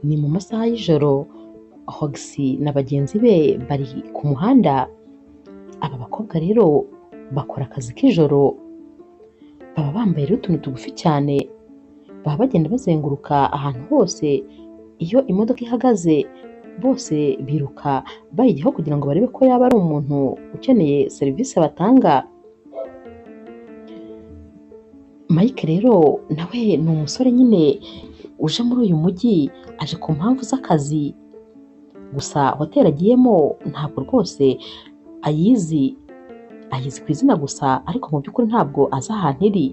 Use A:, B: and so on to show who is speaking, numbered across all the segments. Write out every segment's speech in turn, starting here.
A: Ni mu masaha y'ijoro, Hogisi na bagenzi be bari ku muhanda. Aba bakobwa rero bakora akazi k'ijoro, baba bambaye rero utuntu tugufi cyane, baba bagenda bazenguruka ahantu hose. Iyo imodoka ihagaze bose biruka bayijyaho kugira ngo barebe ko yaba ari umuntu ukeneye serivisi batanga. Mike rero nawe ni umusore nyine uje muri uyu mujyi, aje ku mpamvu z'akazi. Gusa hoteli agiyemo ntabwo rwose ayizi ku izina gusa, ariko mu by'ukuri ntabwo azi ahantu iri.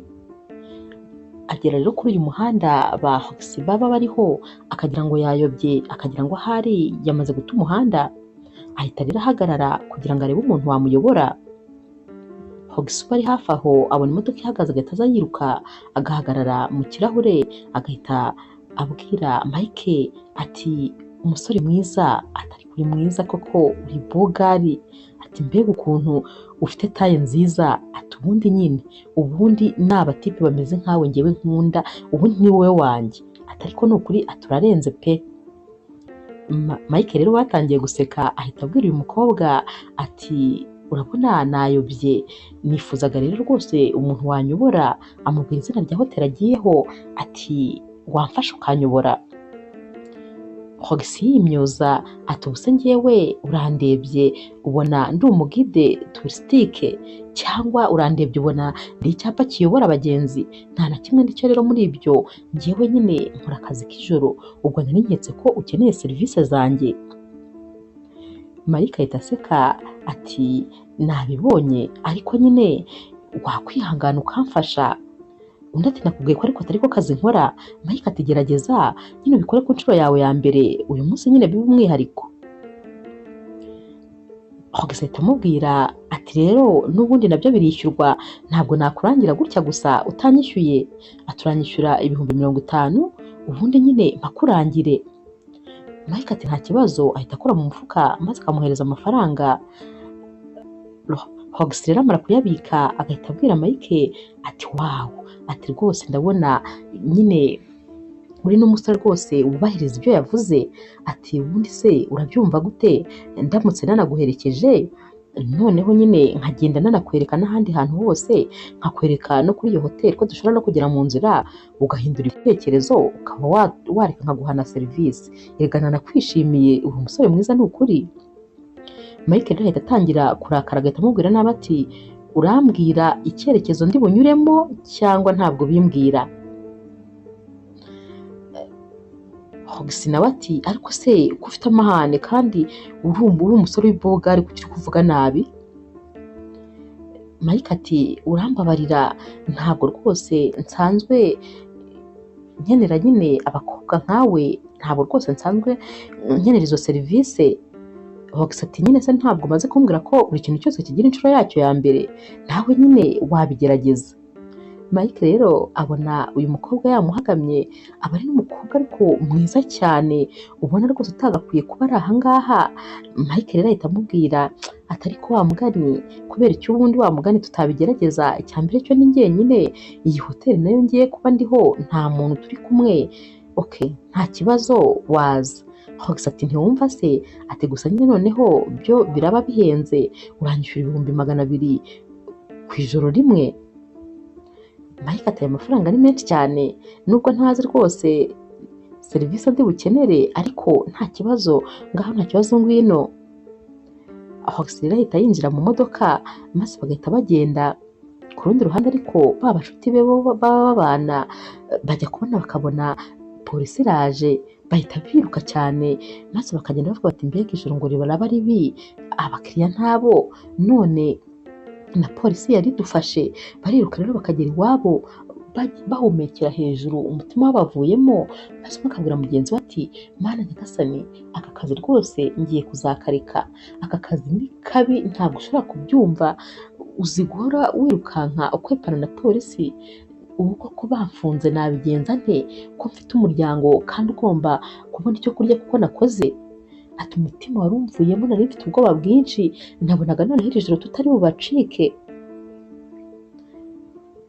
A: Agera rero kuri uyu muhanda ba Hogisi baba bariho, akagira ngo yayobye, akagira ngo ahari yamaze guta umuhanda. Ahita rero ahagarara kugira ngo arebe umuntu wamuyobora. Hogisi uba ari hafi aho abona imodoka ihagaze, agahita aza yiruka agahagarara mu kirahure, agahita abwira Mike ati umusore mwiza, atari kuri mwiza koko, uri bogari, ati mbega ukuntu ufite taye nziza, ati ubundi nyine ubundi ni abatipe bameze nkawe ngewe nkunda, ubundi ni wowe wanjye, ati ariko ni ukuri aturarenze pe. Mike rero batangiye guseka, ahita abwira uyu mukobwa ati urabona nayobye, nifuzaga rero rwose umuntu wanyobora. Amubwira izina rya hoteli agiyeho, ati wamfasha ukanyobora. Hogisi yimyoza ati ubuse ngewe urandebye ubona ndi umugide turisitike, cyangwa urandebye ubona ndi icyapa kiyobora abagenzi? Nta na kimwe ndicyo rero muri ibyo, ngewe nyine nkora akazi k'ijoro, ubwo nari nketse ko ukeneye serivisi zanjye. Mike ahita aseka ati nabibonye, ariko nyine wakwihangana ukamfasha. Undi ati nakubwiye ko ariko atari ko kazi nkora. Mike ati gerageza nyine ubikore ku nshuro yawe ya mbere, uyu munsi nyine bibe umwihariko. Hogisi ahita amubwira ati rero n'ubundi nabyo birishyurwa, ntabwo nakurangira gutya gusa utanyishyuye. Aturanyishyura ibihumbi 50, ubundi nyine mpakurangire. Mike ati nta kibazo, ahita akora mu mufuka maze akamuhereza amafaranga. Hogisi rero amara kuyabika, agahita abwira Mike ati wawu, ati rwose ndabona nyine uri n'umusore rwose wubahiriza ibyo yavuze. Ati ubundi se urabyumva gute ndamutse nanaguherekeje, noneho nyine nkagenda nanakwereka n'ahandi hantu hose, nkakwereka no kuri iyo hoteli ko dushobora no kugera mu nzira ugahindura ibitekerezo, ukaba wareka nkaguhana serivisi? Erega nanakwishimiye, uri umusore mwiza ni ukuri. Mike rero ahita atangira kurakara, agahita amubwira nabi ati urambwira icyerekezo ndi bunyuremo cyangwa ntabwo bimbwira? Hogisi nawe ati ariko se ko ufite amahane kandi uri umusore w'ibogari, kuki uri kuvuga nabi? Mike ati urambabarira, ntabwo rwose nsanzwe nkenera nyine abakobwa nkawe, ntabwo rwose nsanzwe nkenera izo serivisi. Hogisi ati nyine se ntabwo umaze kumbwira ko buri kintu cyose kigira inshuro yacyo ya mbere, nawe nyine wabigerageza. Mike rero abona uyu mukobwa yamuhagamye, aba ari n'umukobwa ariko mwiza cyane, ubona rwose utagakwiye kuba ari ahangaha. Mike rero ahita amubwira ati ariko wa mugani, kubera icyo ubundi wa mugani tutabigerageza? Icya mbere cyo ni njyenyine, iyi hoteli nayo ngiye kuba ndiho nta muntu turi kumwe. Okay, nta kibazo waza. Hogisi ati ntiwumva se, ati gusa nyine noneho byo biraba bihenze, uranyishyura ibihumbi 200 ku ijoro rimwe. Mike ati aya mafaranga ni menshi cyane, nubwo ntazi rwose serivisi ndi bukenere, ariko nta kibazo, ngaho nta kibazo ngwino. Hogisi rero ahita yinjira mu modoka maze bagahita bagenda. Ku rundi ruhande ariko ba bashuti be baba babana bajya kubona bakabona polisi iraje, bahita biruka cyane maze bakagenda bavuga bati mbega ijoro ngo ribaraba ribi, abakiriya ntabo, none na polisi yaridufashe. Bariruka rero bakagera iwabo bahumekera hejuru, umutima wabavuyemo, maze umwe akabwira mugenzi we ati mana nyagasani, aka kazi rwose ngiye kuzakareka, aka kazi ni kabi, ntabwo ushobora kubyumva, uzi guhora wirukanka ukwepana na polisi, ubu koko bamfunze nabigenza nte ko mfite umuryango kandi ugomba kubona icyo kurya kuko nakoze? Ati umutima wari umvuyemo, nari mfite ubwoba bwinshi, nabonaga noneho iri joro tutari bubacike.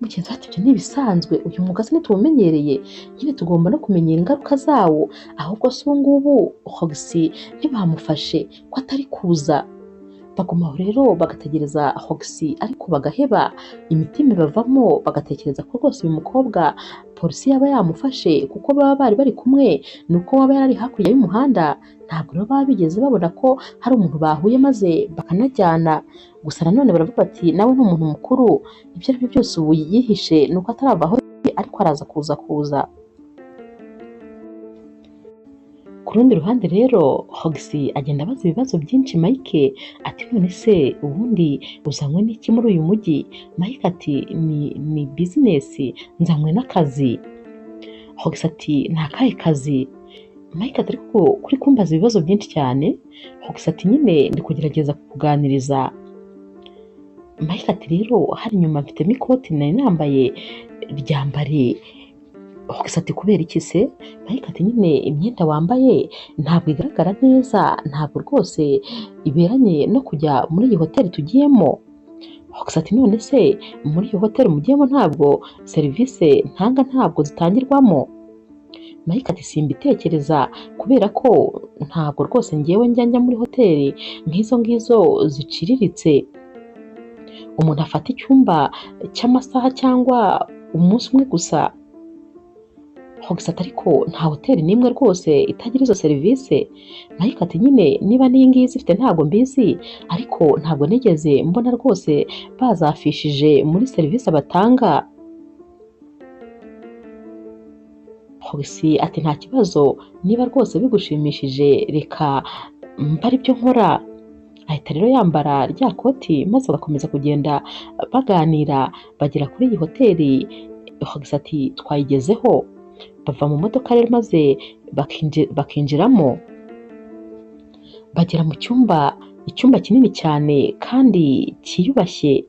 A: mugenzi we ati ibyo ni ibisanzwe, uyu mwuga se ntituwumenyereye, nyine tugomba no kumenyera ingaruka zawo, ahubwo se ubu ngubu Hogisi ntibamufashe ko atari kuza. Baguma aho rero bagategereza Hogisi ariko bagaheba, imitima ibavamo bagatekereza ko rwose uyu mukobwa polisi yaba yamufashe kuko baba bari bari kumwe, nuko waba yari hakurya y'umuhanda, ntabwo rero baba bigeze babona ko hari umuntu bahuye maze bakanajyana. Gusa nanone baravuga bati nawe ni umuntu mukuru, ibyo ari byo byose ubu yihishe nuko atarava aho ariko araza kuza. Ku rundi ruhande rero Hogisi agenda abaza ibibazo byinshi Mike, ati none se ubundi uzanywe n'iki muri uyu mujyi? Mike ati ni bizinesi, nzanywe n'akazi. Hogisi ati ni akahe kazi? Mike ati ariko kuri kumbaza ibibazo byinshi cyane. Hogisi ati nyine ndi kugerageza kukuganiriza. Mike ati rero hari inyuma mfitemo ikoti nari nambaye, ryambare. Hogisi ati kubera iki se? Mike ati nyine imyenda wambaye ntabwo igaragara neza, ntabwo rwose iberanye no kujya muri iyi hoteli tugiyemo. Hogisi ati none se muri iyo hoteli mugiyemo ntabwo serivisi ntanga ntabwo zitangirwamo? Mike ati simbitekereza kubera ko ntabwo rwose ngewe njya muri hoteli nk'izo ngizo ziciriritse. Umuntu afata icyumba cy'amasaha cyangwa umunsi umwe gusa. Hogisi ati ariko nta hoteli n'imwe rwose itagira izo serivisi. Mike ati nyine niba n'iyi ngiyi zifite ntabwo mbizi, ariko ntabwo nigeze mbona rwose bazafishije muri serivisi batanga. Hogisi ati nta kibazo, niba rwose bigushimishije reka mba ari byo nkora. Ahita rero yambara rya koti maze bagakomeza kugenda baganira, bagera kuri iyi hoteli. Hogisi ati twayigezeho. Bava mu modoka rero maze bakinjiramo, bagera mu icyumba kinini cyane kandi cyiyubashye.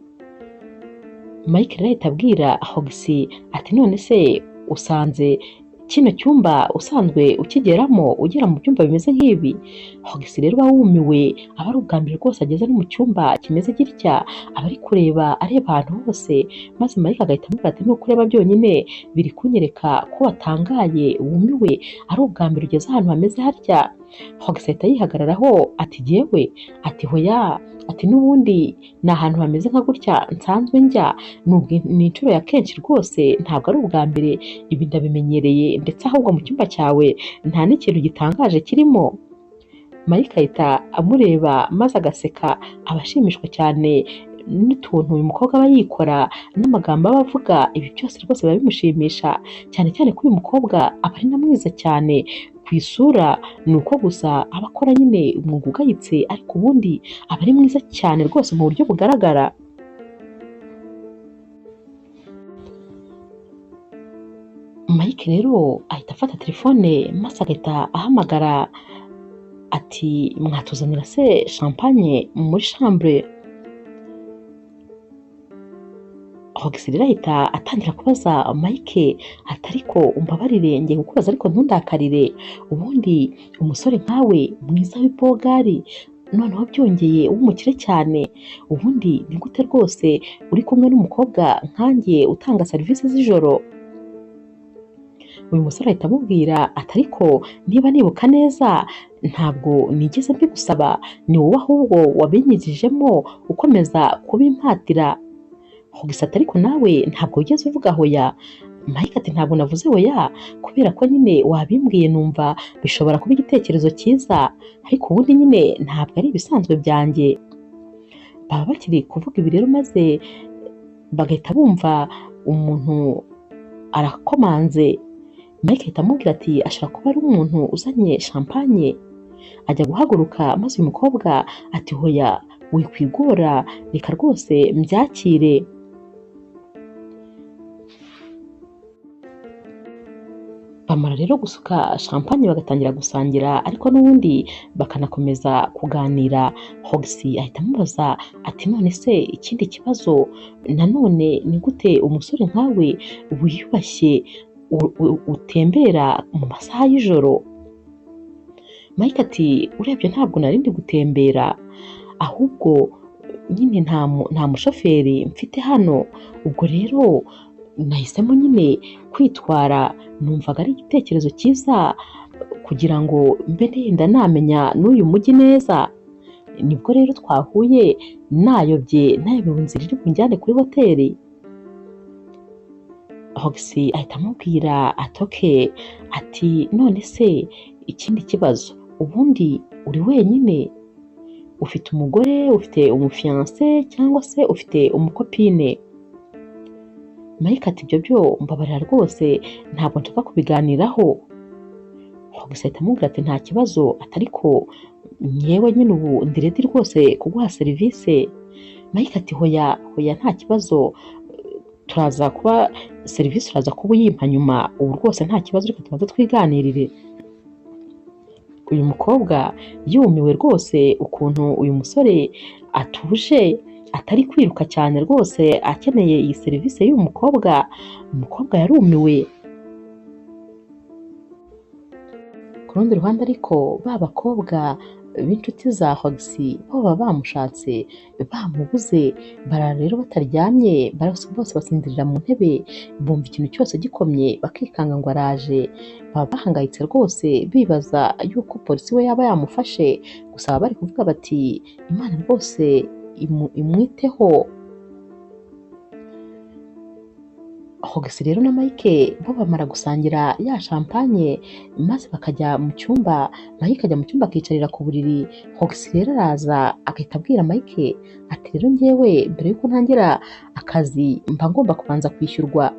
A: Mike rero ahita abwira Hogisi ati none se usanze kino cyumba usanzwe ukigeramo ugera mu byumba bimeze nk'ibi? Hogisi rero aba wumiwe, aba ari ubwa mbere rwose ageze no mu cyumba kimeze gitya, aba ari kureba areba ahantu hose, maze Mike agahita amubwira ati nuko ureba byonyine biri kunyereka ko watangaye wumiwe, ari ubwa mbere ugeze ahantu hameze hatya. Hogisi ahita yihagararaho ati jyewe? Ati hoya, ati n'ubundi ni ahantu hameze nka gutya nsanzwe njya, ni inshuro ya kenshi rwose, ntabwo ari ubwa mbere, ibi ndabimenyereye, ndetse ahubwo mu cyumba cyawe nta n'ikintu gitangaje kirimo. Mike ahita amureba maze agaseka, aba ashimishwa cyane n'utuntu uyu mukobwa aba yikora n'amagambo aba avuga, ibi byose rwose biba bimushimisha, cyane cyane ko uyu mukobwa aba ari na mwiza cyane ku isura, ni uko gusa aba akora nyine umwuga ugayitse, ariko ubundi aba ari mwiza cyane rwose mu buryo bugaragara. Mike rero ahita afata telefone maze agahita ahamagara ati mwatuzanira se champagne muri chambre? Hogisi rero ahita atangira kubaza Mike ati ariko umbabarire ngiye kukubaza ariko ntundakarire, ubundi umusore nkawe mwiza w'ibogari noneho byongeye w'umukire cyane, ubundi ni gute rwose uri kumwe n'umukobwa nkanjye utanga serivisi z'ijoro? Uyu musore ahita amubwira ati ariko niba nibuka neza ntabwo nigeze mbigusaba, ni wowe ahubwo wabinyigijemo ukomeza kubimpatira. Hogisi ati ariko nawe ntabwo wigeze uvuga hoya. Mike ati ntabwo navuze hoya kubera ko nyine wabimbwiye numva bishobora kuba igitekerezo cyiza, ariko ubundi nyine ntabwo ari ibisanzwe byanjye. Baba bakiri kuvuga ibi rero maze bagahita bumva umuntu arakomanze. Mike ahita amubwira ati ashobora kuba ari umuntu uzanye champagne. Ajya guhaguruka maze uyu mukobwa ati hoya wikwigora, reka rwose mbyakire. Bamara rero gusuka champagne bagatangira gusangira, ariko n'ubundi bakanakomeza kuganira. Hogisi ahita amubaza ati none se ikindi kibazo nanone ni gute umusore nkawe wiyubashye utembera mu masaha y'ijoro? Mike ati urebye ntabwo nari ndi gutembera, ahubwo nyine nta mushoferi mfite hano, ubwo rero nahisemo nyine kwitwara, numvaga ari igitekerezo cyiza kugira ngo mbe ndenda namenya n'uyu mujyi neza. Nibwo rero twahuye nayobewe inzira iri bunjyane kuri hoteli. Hogisi ahita amubwira ati okay, ati none se ikindi kibazo, ubundi uri wenyine, ufite umugore, ufite umufiance cyangwa se ufite umukopine? Mike ati ibyo byo mbabarira rwose ntabwo nshaka kubiganiraho. Hogisi ahita amubwira ati nta kibazo, ariko nyewe nyine ubu ndi ready rwose kuguha serivisi. Mike ati hoya nta kibazo, turaza kuba serivisi uraza kuba uyimpa nyuma, ubu rwose nta kibazo, reka tubanze twiganirire. Uyu mukobwa yumiwe rwose ukuntu uyu musore atuje, atari kwiruka cyane rwose akeneye iyi serivisi y'uyu mukobwa. Umukobwa yarumiwe. Ku rundi ruhande ariko ba bakobwa b'inshuti za Hogisi bo baba bamushatse bamubuze, barara rero bataryamye, bose basinzirira mu ntebe, bumva ikintu cyose gikomye bakikanga ngo araje. Baba bahangayitse rwose bibaza yuko polisi we yaba yamufashe, gusa baba bari kuvuga bati Imana rwose imwiteho. Hogisi rero na Mike bo bamara gusangira ya champagne maze bakajya mu cyumba. Mike ajya mu cyumba akicarira ku buriri. Hogisi rero araza agahita abwira Mike ati rero ngewe mbere yuko ntangira akazi mba ngomba kubanza kwishyurwa.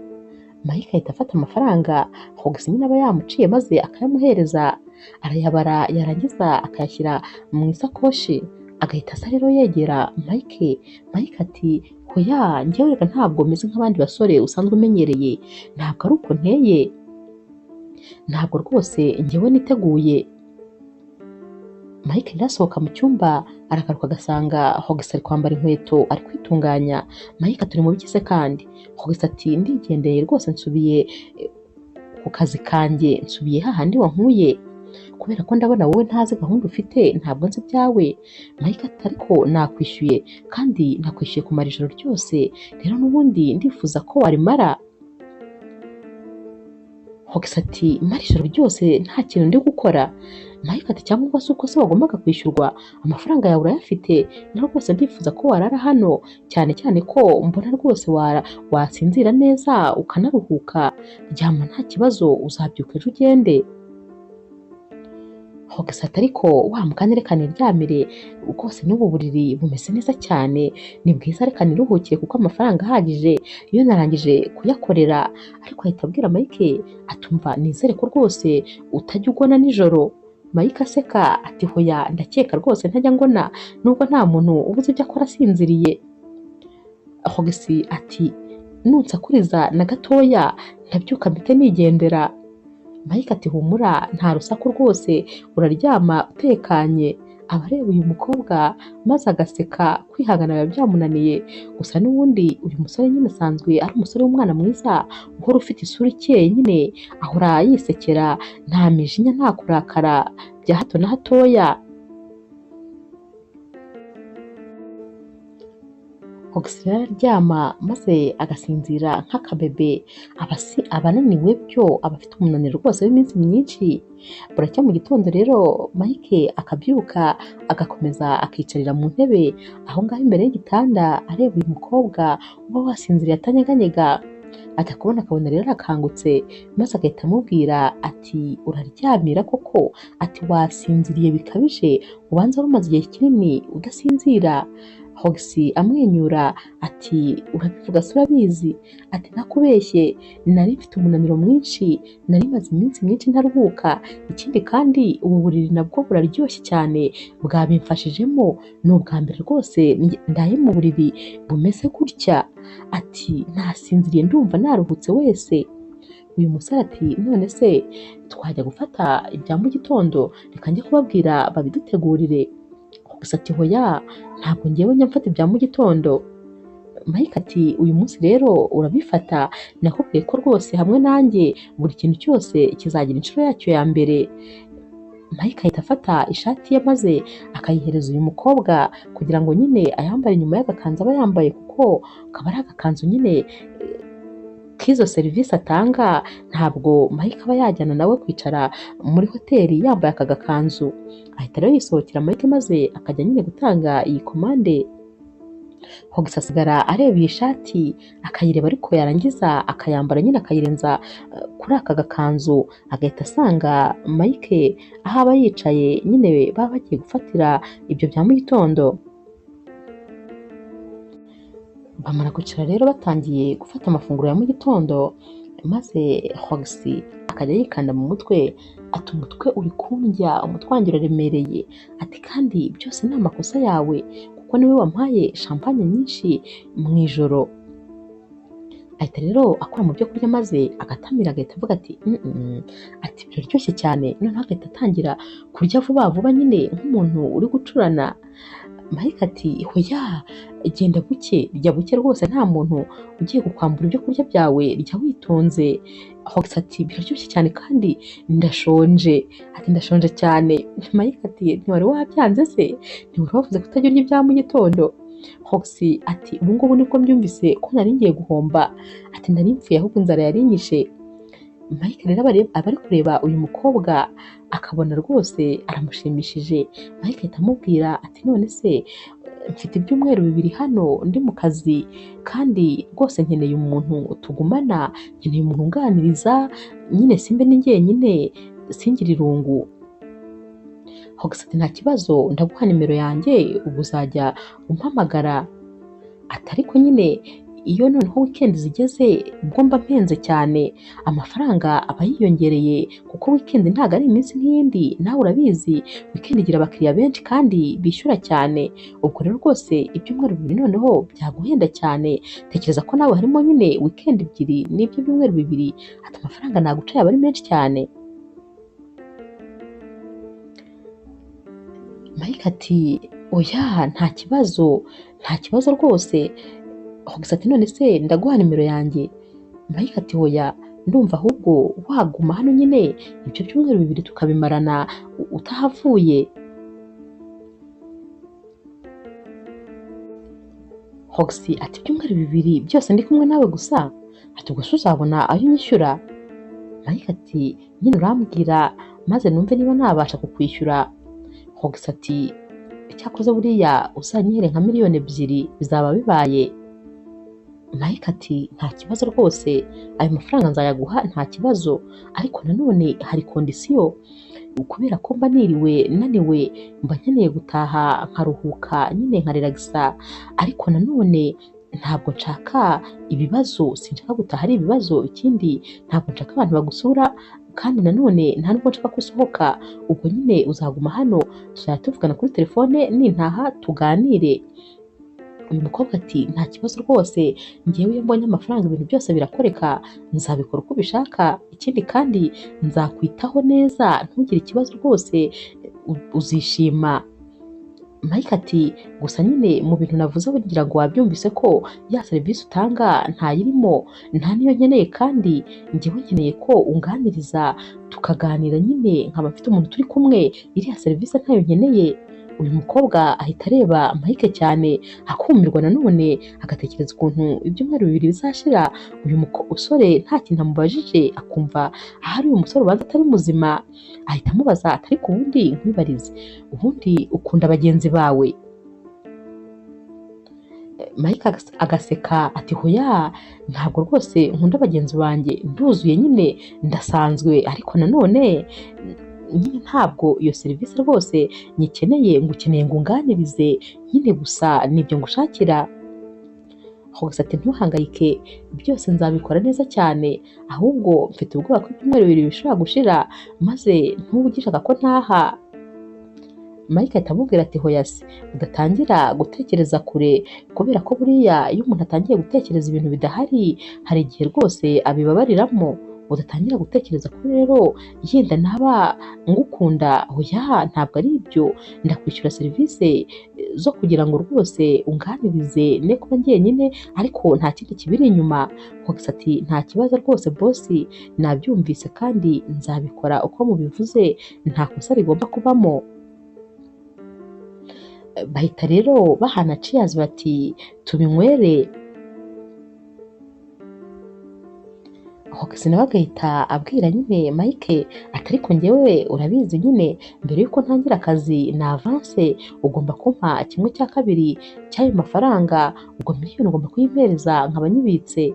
A: Mike ahita afata amafaranga Hogisi nyine aba yamuciye maze akayamuhereza, arayabara yarangiza akayashyira mu isakoshi, agahita asa rero yegera Mike. Mike ati hoya njyewe reka ntabwo meze nk'abandi basore usanzwe umenyereye, ntabwo ari uko nteye, ntabwo rwose njyewe niteguye. Mike rero asohoka mu cyumba, aragaruka agasanga Hogisi ari kwambara inkweto ari kwitunganya. Mike ati uri mu biki se kandi? Hogisi ati ndigendeye rwose, nsubiye ku kazi kanjye, nsubiye hahandi wankuye, kubera ko ndabona wowe ntazi gahunda ufite, ntabwo nzi ibyawe. Mike ati ariko nakwishyuye kandi nakwishyuye kumara ijoro ryose, rero n'ubundi ndifuza ko warimara. Hogisi ati mara ijoro ryose nta kintu ndi gukora? Mike ati cyangwa se uko se wagombaga kwishyurwa, amafaranga yawe urayafite, naho rwose ndifuza ko warara hano, cyane cyane ko mbona rwose wasinzira neza ukanaruhuka, ryama nta kibazo, uzabyuka ejo ugende. Hogisi ati ariko wa mukanya reka niryamire, rwose n'ubu buriri bumeze neza cyane, ni bwiza, reka niruhukire kuko amafaranga ahagije iyo narangije kuyakorera. Ariko ahita abwira Mike atumva nizere ko rwose utajya ugona nijoro. Mike aseka ati hoya ndakeka rwose ntajya ngona, nubwo nta muntu ubuze ibyo akora asinziriye. Hogisi ati nunsakuriza na gatoya ndabyuka mpite nigendera. Mike ati humura nta rusaku rwose, uraryama utekanye. Aba areba uyu mukobwa maze agaseka, kwihangana biba byamunaniye. Gusa n'ubundi uyu musore nyine asanzwe ari umusore w'umwana mwiza, uhora ufite isura ikeye, nyine ahora yisekera, nta mijinya nta kurakara bya hato na hatoya. Hogisi rero araryama maze agasinzira nk'akabebe, aba ananiwe byo, aba afite umunaniro rwose w'iminsi myinshi. Buracya mu gitondo rero Mike akabyuka agakomeza akicarira mu ntebe aho ngaho imbere y'igitanda, areba uyu mukobwa uba wasinziriye atanyeganyega. Ajya kubona akabona rero arakangutse, maze agahita amubwira ati uraryamira koko? Ati wasinziriye bikabije, ubanza wari umaze igihe kinini udasinzira. Hogisi amwenyura ati urabivuga se urabizi? Ati ntakubeshye, nari mfite umunaniro mwinshi, nari maze iminsi myinshi ntaruhuka, ikindi kandi ubu buriri nabwo buraryoshye cyane, bwabimfashijemo, ni ubwa mbere rwose ndaye mu buriri bumeze gutya. Ati nasinziriye ndumva naruhutse wese. Uyu musore ati none se twajya gufata ibya mu gitondo, reka njye kubabwira babidutegurire. Gusa ati hoya ntabwo ngewe njya mfata ibya mu gitondo. Mike ati uyu munsi rero urabifata, nakubwiye ko rwose hamwe nanjye buri kintu cyose kizagira inshuro yacyo ya mbere. Mike ahita afata ishati ye maze akayihereza uyu mukobwa kugira ngo nyine ayambare nyuma y'agakanzu aba yambaye, kuko kaba ari agakanzu nyine k'izo serivisi atanga. Ntabwo Mike aba yajyana nawe kwicara muri hoteli yambaye aka gakanzu. Ahita rero yisohokera Mike maze akajya nyine gutanga iyi komande. Hogisi asigara areba iyi shati akayireba, ariko yarangiza akayambara nyine akayirenza kuri aka gakanzu, agahita asanga Mike aho aba yicaye nyine baba bagiye gufatira ibyo bya mu gitondo. Bamara kwicara rero batangiye gufata amafunguro ya mu gitondo, maze Hogisi akajya yikanda mu mutwe ati umutwe uri kundya, umutwe wanjye uraremereye, ati kandi byose ni amakosa yawe kuko niwe wampaye champagne nyinshi mu ijoro. Ahita rero akora mu byo kurya maze agatamira, agahita avuga ati ati biraryoshye cyane, noneho agahita atangira kurya vuba vuba nyine nk'umuntu uri gucurana. Mike ati hoya genda buke, rya buke rwose, nta muntu ugiye kukwambura ibyo kurya byawe, rya witonze. Hogisi ati biraryoshye cyane kandi ndashonje, ati ndashonje cyane. Mike ati ntiwari wabyanze se, ntiwari wavuze kutajya urya ibya mu gitondo? Hogisi ati ubu ngubu nibwo mbyumvise ko nari ngiye guhomba, ati nari mpfuye ahubwo inzara yarinyishe. Mike rero aba ari kureba uyu mukobwa akabona rwose aramushimishije. Mike ahita amubwira ati none se mfite ibyumweru 2 hano ndi mu kazi, kandi rwose nkeneye umuntu tugumana, nkeneye umuntu unganiriza nyine simbe ni njyenyine singire irungu. Hogisi ati nta kibazo, ndaguha nimero yanjye ubu uzajya umpamagara. Ati ariko nyine iyo noneho weekend zigeze ubwo mba mpenze cyane, amafaranga aba yiyongereye kuko weekend ntabwo ari iminsi nk'iyindi, nawe urabizi weekend igira abakiriya benshi kandi bishyura cyane. Ubwo rero rwose ibyumweru 2 noneho byaguhenda cyane, tekereza ko nawe harimo nyine weekend 2 n'ibyo byumweru 2, ati amafaranga naguca yaba ari menshi cyane. Mike ati oya nta kibazo, nta kibazo rwose. Hogisi ati none se ndaguha nimero yanjye? Mike ati oya, ndumva ahubwo waguma hano nyine ibyo byumweru 2 tukabimarana utahavuye. Hogisi ati ibyumweru 2 byose ndi kumwe nawe gusa? Ati ubwo se uzabona ayo unyishyura? Mike ati nyine urambwira maze numve niba nabasha kukwishyura. Hogisi ati cyakoze buriya uzanyihere nka miliyoni 2 bizaba bibaye. Mike ati nta kibazo rwose, ayo mafaranga nzayaguha nta kibazo, ariko nanone hari kondisiyo, kubera ko mba niriwe naniwe, mba nkeneye gutaha nkaruhuka nyine nkarelagisa, ariko nanone ntabwo nshaka ibibazo, sinshaka gutaha ari ibibazo. Ikindi ntabwo nshaka abantu bagusura, kandi nanone nta nubwo nshaka ko usohoka. Ubwo nyine uzaguma hano tuzajya tuvugana kuri telefone, nintaha tuganire. Uyu mukobwa ati nta kibazo rwose, ngewe iyo mbonye amafaranga ibintu byose birakoreka, nzabikora uko ubishaka, ikindi kandi nzakwitaho neza, ntugire ikibazo rwose, uzishima. Mike ati gusa nyine mu bintu navuze kugira ngo wabyumvise ko ya serivisi utanga ntayirimo, nta niyo nkeneye, kandi ngewe nkeneye ko unganiriza tukaganira nyine nkaba mfite umuntu turi kumwe, iriya serivisi ntayo nkeneye. Uyu mukobwa ahita areba Mike cyane akumirwa, nanone agatekereza ukuntu ibyumweru 2 bizashira uyu musore nta kintu amubajije, akumva ahari uyu musore ubanza atari muzima. Ahita amubaza ati ariko ubundi nkwibarize, ubundi ukunda bagenzi bawe? Mike agaseka ati hoya ntabwo rwose nkunda bagenzi banjye, nduzuye nyine ndasanzwe, ariko nanone nyine ntabwo iyo serivisi rwose nyikeneye, ngukeneye ngo unganirize nyine, gusa nibyo ngushakira. Hogisi ati ntuhangayike, byose nzabikora neza cyane, ahubwo mfite ubwoba ko ibyumweru 2 bishobora gushira maze ntugishaka ko ntaha. Mike ahita amubwira ati hoya se, udatangira gutekereza kure, kubera ko buriya iyo umuntu atangiye gutekereza ibintu bidahari hari igihe rwose abibabariramo. udatangira gutekereza ko rero yenda naba ngukunda, oya ntabwo ari ibyo, ndakwishyura serivisi zo kugira ngo rwose unganirize ne kuba njyenyine ariko nta kindi kibiri inyuma. Hogisi ati nta kibazo rwose bosi, nabyumvise kandi nzabikora uko mubivuze, nta kosa rigomba kubamo. Bahita rero bahana ciyazi bati tubinywere. Hogisi nawe agahita abwira nyine Mike ati ariko njyewe urabizi nyine mbere yuko ntangira akazi na avanse ugomba kumpa 1/2 cy'ayo mafaranga, ubwo miliyoni ugomba kuyimpereza nkaba nyibitse.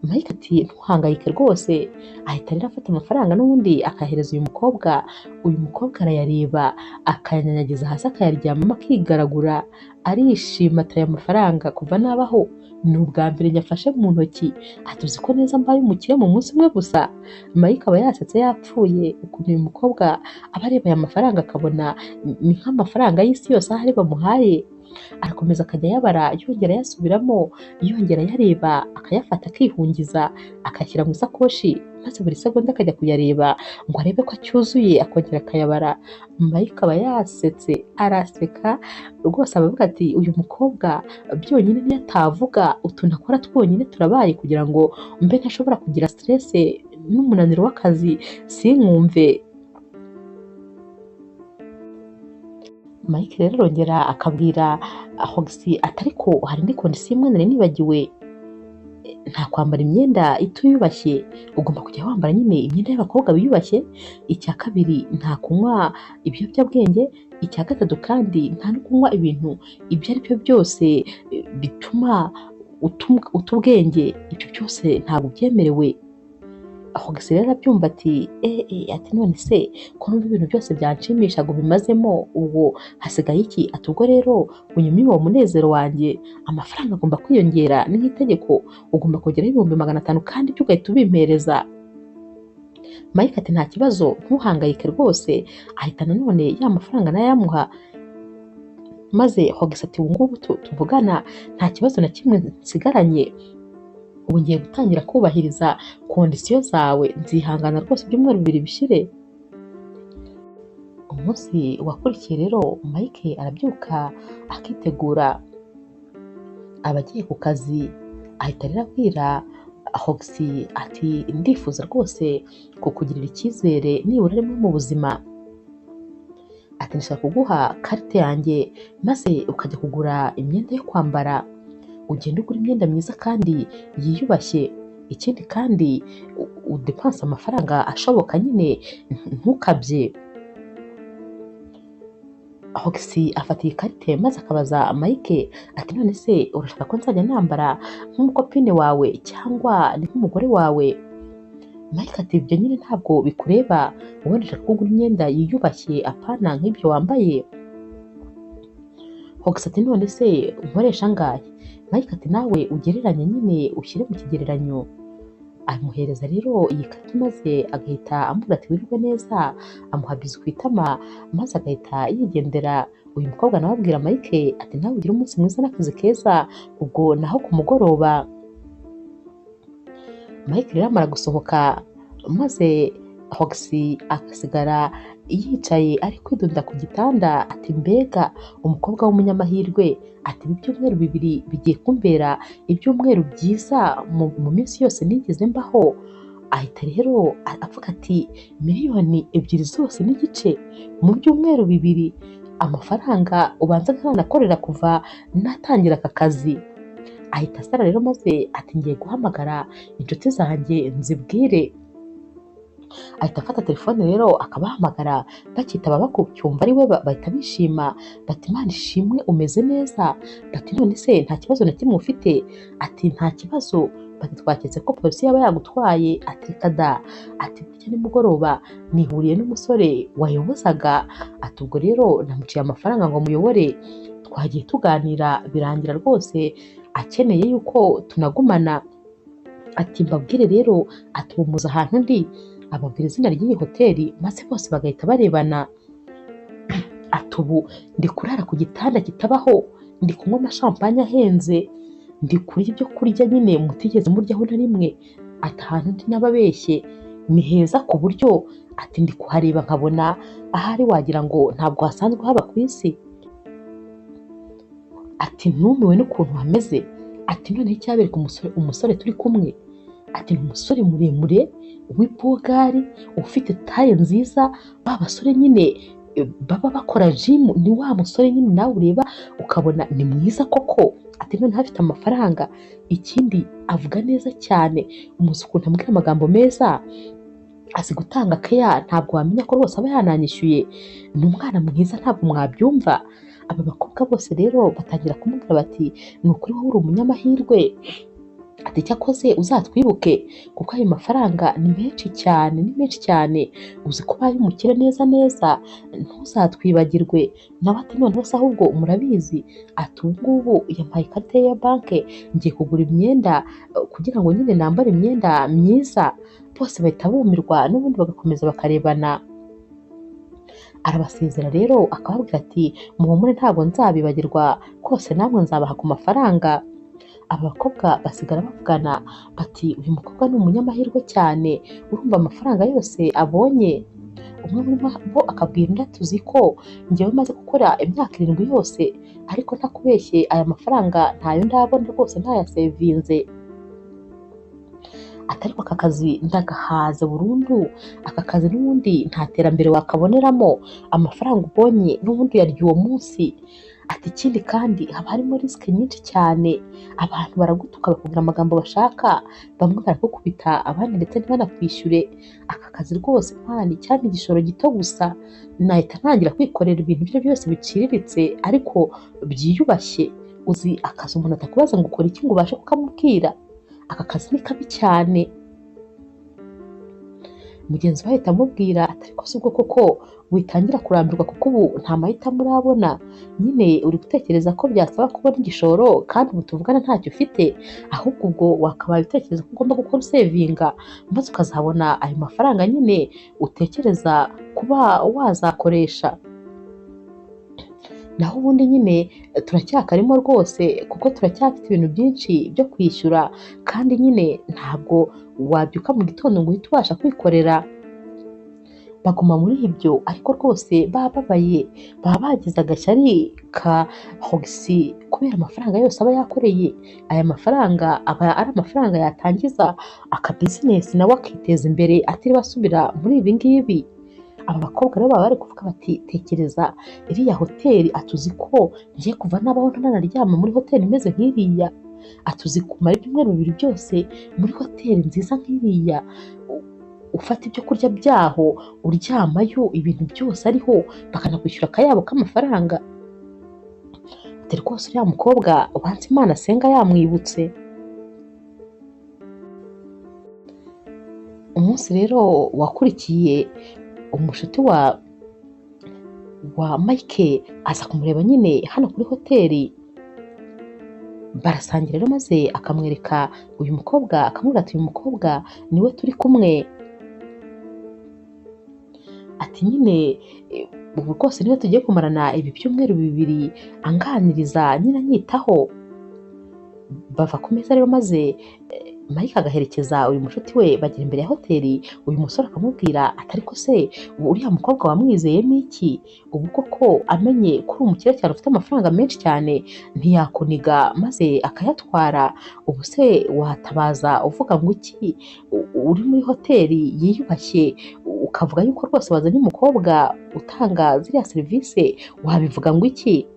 A: Mike ati ntuhangayike rwose, ahita rero afata amafaranga n'ubundi akayahereza uyu mukobwa. Uyu mukobwa arayareba akayanyanyagiza hasi akayaryamamo akigaragura, arishima ati aya mafaranga kuva nabaho ni ubwa mbere nyafashe mu ntoki, ati uzi ko neza mbaye umukire mu munsi umwe gusa. Mike aba yasetse yapfuye ukuntu uyu mukobwa aba areba aya mafaranga akabona ni nk'amafaranga y'isi yose ahari bamuhaye. Arakomeza akajya ayabara yongera ayasubiramo, yongera ayareba akayafata akihungiza akashyira mu isakoshi, maze buri segonda akajya kuyareba ngo arebe ko acyuzuye akongera akayabara. Mike aba yasetse araseka rwose, abavuga ati uyu mukobwa byonyine niyo atavuga utuntu akora twonyine turabaye kugira ngo mbe ntashobora kugira stress n'umunaniro w'akazi sinkumve. Mike rero arongera akabwira Hogisi ati ariko hari indi kondisiyo imwe nari nibagiwe, nta kwambara imyenda ituyubashye, ugomba kujya wambara nyine imyenda y'abakobwa biyubashye. Icya kabiri nta kunywa ibiyobyabwenge. Icya gatatu kandi nta no kunywa ibintu ibyo ari byo byose bituma uta ubwenge, ibyo byose ntabwo byemerewe. Hogisi rero arabyumva ati ati none se ko numva ibintu byose byanshimisha ngo bimazemo, ubwo hasigaye iki? Ati ubwo rero unyume uwo munezero wanjye, amafaranga agomba kwiyongera, ni nk'itegeko ugomba kongeraho 500 kandi ibyo ugahita ubimpereza. Mike ati nta kibazo ntuhangayike rwose, ahita nanone ya mafaranga nayo yamuha. Maze Hogisi ati ubu ngubu tuvugana nta kibazo na kimwe nsigaranye, ubu ngiye gutangira kubahiriza kondisiyo zawe, nzihangana rwose ibyumweru 2 bishire. Umunsi wakurikiye rero Mike arabyuka akitegura abagiye ku kazi, ahita rero abwira Hogisi ati ndifuza rwose kukugirira icyizere nibura rimwe mu buzima, ati ndashaka kuguha karite yanjye maze ukajya kugura imyenda yo kwambara, ugenda ugura imyenda myiza kandi yiyubashye. Ikindi kandi udepanse amafaranga ashoboka nyine ntukabye. Hogisi afata iyi karite maze akabaza Mike ati none se urashaka ko nzajya nambara nk'umukopine wawe cyangwa ni nk'umugore wawe? Mike ati ibyo nyine ntabwo bikureba, wowe ndashaka kugura imyenda yiyubashye apana nk'ibyo wambaye. Hogisi ati none se nkoresha angahe? Mike ati nawe ugereranye nyine ushyire mu kigereranyo. Amuhereza rero iyi karita maze agahita amubwira ati wirirwe neza, amuha bizu ku itama maze agahita yigendera. Uyu mukobwa nawe abwira Mike ati nawe ugire umunsi mwiza n'akazi keza, ubwo naho ku mugoroba. Mike rero amara gusohoka maze Hogisi agasigara yicaye ari kwidunda ku gitanda, ati mbega umukobwa w'umunyamahirwe, ati ibi byumweru 2 bigiye kumbera ibyumweru byiza mu minsi yose nigeze mbaho. Ahita rero avuga ati miliyoni 2 zose n'igice mu byumweru 2, amafaranga ubanza ntanakorera kuva natangira aka kazi. Ahita asara rero maze ati ngiye guhamagara inshuti zanjye nzibwire. Ahita afata telefone rero akabahamagara, bakitaba bakucyumva ari we bahita bishima bati Imana ishimwe umeze neza, bati none se nta kibazo na kimwe ufite? Ati nta kibazo, bati twaketse ko polisi yaba yagutwaye. Ati reka da, ati burya nimugoroba nihuriye n'umusore wayobozaga, ati ubwo rero namuciye amafaranga ngo muyobore, twagiye tuganira birangira rwose akeneye yuko tunagumana. Ati mbabwire rero, ati ubu muzi ahantu ndi, ababwira izina ry'iyi hoteli maze bose bagahita barebana. Ati ubu ndi kurara ku gitanda kitabaho, ndi kunywa amashampanye ahenze, ndi kurya ibyo kurya nyine mutigeze muryaho na rimwe, ati ahantu ndi n'ababeshye ni heza ku buryo ati ndi kuhareba nkabona ahari wagira ngo ntabwo hasanzwe haba ku isi. Ati ntumiwe n'ukuntu hameze. Ati noneho icyabereka umusore turi kumwe, ati ni umusore muremure w'ibogari ufite taye nziza, ba basore nyine baba bakora jimu, ni wa musore nyine nawe ureba ukabona ni mwiza koko. Ati noneho afite amafaranga, ikindi avuga neza cyane, umuzi ukuntu ambwira amagambo meza, azi gutanga keya, ntabwo wamenya ko rwose aba yananyishyuye, ni umwana mwiza ntabwo mwabyumva. Aba bakobwa bose rero batangira kumubwira bati ni ukuri wowe uri umunyamahirwe, ati cyakoze uzatwibuke kuko ayo mafaranga ni menshi cyane, ni menshi cyane, uzi ko ubaye umukire neza neza, ntuzatwibagirwe. Nawe ati noneho se ahubwo murabizi, ati ubu ngubu yampaye ikarita ye ya banki, ngiye kugura imyenda kugira ngo nyine nambare imyenda myiza. Bose bahita bumirwa n'ubundi bagakomeza bakarebana. Arabasezera rero akababwira ati muhumure ntabwo nzabibagirwa rwose, namwe nzabaha ku mafaranga. Aba bakobwa basigara bavugana bati uyu mukobwa ni umunyamahirwe cyane, urumva amafaranga yose abonye. Umwe muri bo akabwira undi ati uzi ko njyewe maze gukora imyaka 7 yose ariko ntakubeshye aya mafaranga ntayo ndabona rwose, ntayasevinze. Ariko aka kazi ndagahaze burundu, aka kazi n'ubundi nta terambere wakaboneramo, amafaranga ubonye n'ubundi yarya uwo munsi. Ati ikindi kandi haba harimo risike nyinshi cyane, abantu baragutuka bakubwira amagambo bashaka, bamwe barakukubita abandi ndetse ntibanakwishyure. Aka kazi rwose mpani cyane igishoro gito gusa, nahita ntangira kwikorera ibintu bye byose biciriritse ariko byiyubashye. Uzi akazi umuntu atakubaza ngo ukora iki ngo ubashe kukamubwira, aka kazi ni kabi cyane. Mugenzi we ahita amubwira ati ariko si ubwo koko witangira kurambirwa kuko ubu nta mahitamo urabona, nyine uri gutekereza ko byasaba kubona igishoro kandi ubu tuvugana ntacyo ufite, ahubwo ubwo wakabaye utekereza ko ugomba gukora usevinga maze ukazabona ayo mafaranga nyine utekereza kuba wazakoresha. Naho ubundi nyine turacyakarimo rwose kuko turacyafite ibintu byinshi byo kwishyura, kandi nyine ntabwo wabyuka mu gitondo ngo uhite ubasha kwikorera. Baguma muri ibyo ariko rwose bababaye, baba bagize agashyari ka hogisi kubera amafaranga yose aba yakoreye. Aya mafaranga aba ari amafaranga yatangiza akabizinesi nawe akiteza imbere atiriwe asubira muri ibi ngibi. Aba bakobwa rero baba bari kuvuga bati tekereza iriya hoteli, atuzi ko ngiye kuva nabaho ntanaryama muri hoteli imeze nk'iriya, atuzi kumara ibyumweru 2 byose muri hoteli nziza nk'iriya, ufata ibyo kurya byaho uryamayo ibintu byose ariho bakanakwishyura akayabo k'amafaranga. Ati rwose uriya mukobwa ubanza Imana asenga yamwibutse. Umunsi rero wakurikiye umushuti wa Mike aza kumureba nyine hano kuri hoteli, barasangira rero maze akamwereka uyu mukobwa, akamubwira ati uyu mukobwa niwe turi kumwe. Ati nyine ubu rwose niwe tugiye kumarana ibi byumweru 2 anganiriza nyine anyitaho. Bava ku meza rero maze Mike agaherekeza uyu mushuti we bagera imbere ya hoteli. Uyu musore akamubwira ati ariko se uriya mukobwa wamwizeyemo iki? Ubu koko amenye ko uri umukire cyane ufite amafaranga menshi cyane ntiyakuniga maze akayatwara? Ubu se watabaza uvuga ngo iki? Uri muri hoteli yiyubashye ukavuga yuko rwose wazanye umukobwa utanga ziriya serivisi, wabivuga ngo iki?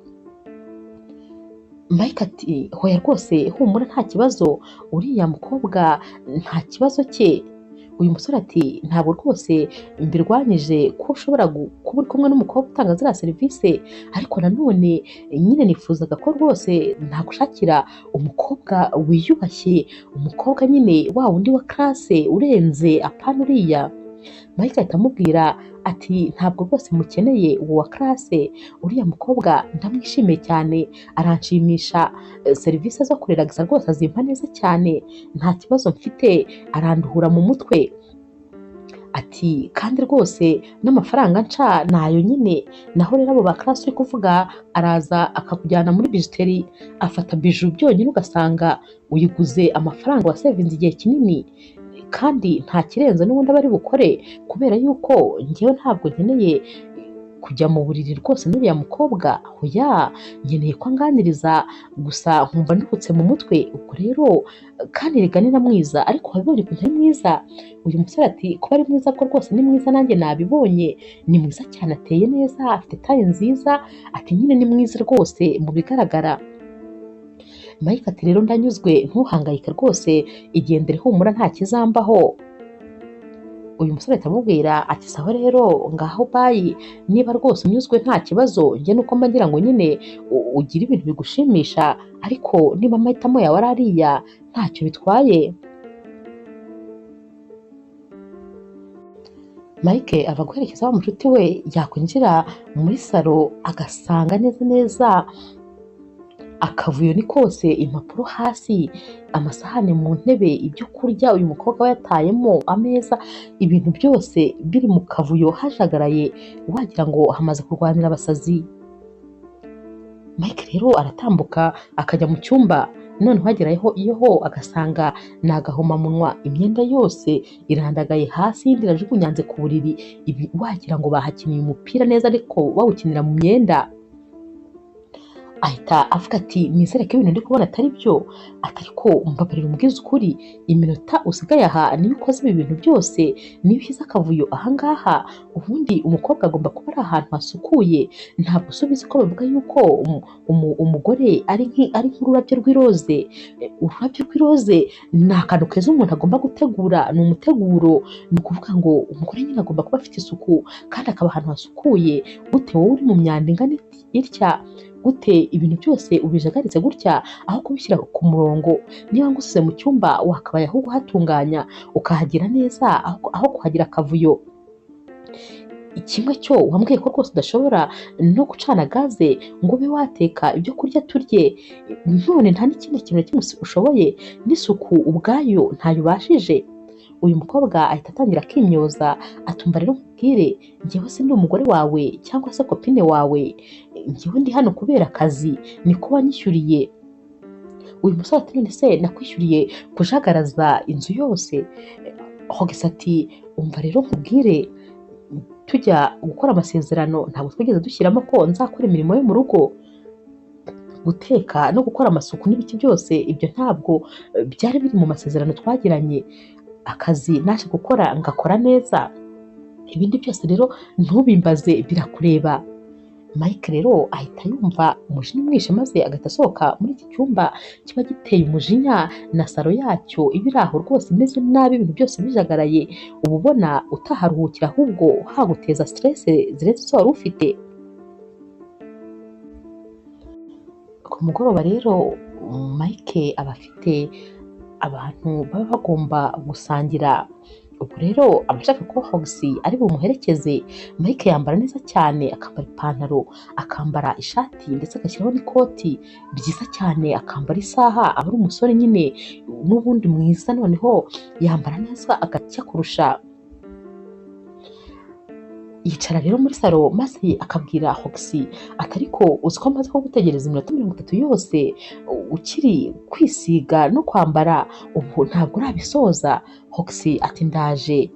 A: Mike ati hoya rwose humura nta kibazo, uriya mukobwa nta kibazo cye. Uyu musore ati ntabwo rwose mbirwanyije ko ushobora kuba uri kumwe n'umukobwa utanga ziriya serivisi, ariko nanone nyine nifuzaga ko rwose nagushakira umukobwa wiyubashye, umukobwa nyine wa wundi wa classe urenze apana uriya. Mike ahita amubwira ati ntabwo rwose mukeneye uwo wa classe, uriya mukobwa ndamwishimiye cyane, aranshimisha, serivisi zo kurelagisa rwose azimpa neza cyane, nta kibazo mfite, aranduhura mu mutwe. Ati kandi rwose n'amafaranga nca nayo nyine. Naho rero abo ba classe uri kuvuga araza akakujyana muri bijuteri, afata biju byonyine ugasanga uyiguze amafaranga wasevinze igihe kinini, kandi nta kirenze n'ubundi aba ari bukore, kubera yuko njyewe ntabwo nkeneye kujya mu buriri rwose n'uriya mukobwa, oya, nkeneye ko anganiriza gusa nkumva nduhutse mu mutwe. Ubwo rero kandi erega ni na mwiza, ariko wabibonye ukuntu ari mwiza? Uyu musore ati kuba ari mwiza ko rwose ni mwiza, nanjye nabibonye, ni mwiza cyane, ateye neza, afite taye nziza, ati nyine ni mwiza rwose mu bigaragara. Mike ati rero ndanyuzwe, ntuhangayike rwose, igendere humura nta kizambaho. Uyu musore atamubwira ati sawa rero ngaho bayi, niba rwose unyuzwe nta kibazo, njye nuko mba ngira ngo nyine ugire ibintu bigushimisha, ariko niba amahitamo yawe ari ariya ntacyo bitwaye. Mike ava guherekeza wa mushuti we, yakwinjira muri salo agasanga neza neza akavuyo ni kose, impapuro hasi, amasahani mu ntebe, ibyo kurya uyu mukobwa we yatayemo, ameza, ibintu byose biri mu kavuyo hajagaraye, wagira ngo hamaze kurwanira abasazi. Mike rero aratambuka akajya mu cyumba, noneho ageraho iyo agasanga ni agahomamunwa, imyenda yose irandagaye hasi, iyindi irajugunyanze ku buriri, wagira ngo bahakiniye umupira neza ariko bawukinira mu myenda. Ahita avuga ati nizere ko ibintu ndi kubona atari byo, ariko mbabarira umbwize ukuri, iminota usigaye aha niyo ukoze ibi bintu byose, niyo ushyize akavuyo ahangaha, ubundi umukobwa agomba kuba ari ahantu hasukuye, ntabwo usubiza ko bavuga yuko umugore ari nk'ururabyo rw'iroze. Ururabyo rw'iroze ni akantu keza umuntu agomba gutegura, ni umuteguro, ni ukuvuga ngo umugore nyine agomba kuba afite isuku kandi akaba ahantu hasukuye. Gute wowe uri mu myanda ingana itya, gute ibintu byose ubijagaritse gutya, aho kubishyira ku murongo? Niba ngusize mu cyumba wakabaye ahubwo uhatunganya ukahagira neza, aho kuhagira akavuyo. Kimwe cyo wambwiye ko rwose udashobora no gucana gaze ngo ube wateka ibyo kurya turye, none nta n'ikindi kintu na kimwe ushoboye, n'isuku ubwayo ntayo ubashije. Uyu mukobwa ahita atangira akimyoza, atumva rero nkubwire, njyewe si ndi umugore wawe cyangwa se kopine wawe, njyewe ndi hano kubera akazi, niko wanyishyuriye. Uyu musore ati none se nakwishyuriye kujagaraza inzu yose? Hogese ati umva rero nkubwire, tujya gukora amasezerano ntabwo twigeze dushyiramo ko nzakora imirimo yo mu rugo, guteka no gukora amasuku n'ibiki byose, ibyo ntabwo byari biri mu masezerano twagiranye. Akazi naje gukora ngakora neza, ibindi byose rero ntubimbaze, birakureba. Mike rero ahita yumva umujinya umwishe, maze agahita asohoka muri iki cyumba kiba giteye umujinya, na salo yacyo iba iri aho rwose imeze nabi, ibintu byose bijagaraye, uba ubona utaharuhukira ahubwo haguteza stress zirenze izo wari ufite. Ku mugoroba rero Mike aba afite abantu baba bagomba gusangira. Ubwo rero abashaka ko Hogisi ari bumuherekeze, Mike yambara neza cyane, akambara ipantaro, akambara ishati ndetse agashyiraho n'ikoti byiza cyane, akambara isaha, aba ari umusore nyine n'ubundi mwiza, noneho yambara neza agacya kurusha. Yicara rero muri salo maze akabwira Hogisi ati ariko uzi ko amaze gutegereza iminota 30 yose ukiri kwisiga no kwambara, ubu ntabwo urabisoza? Hogisi ati ndaje.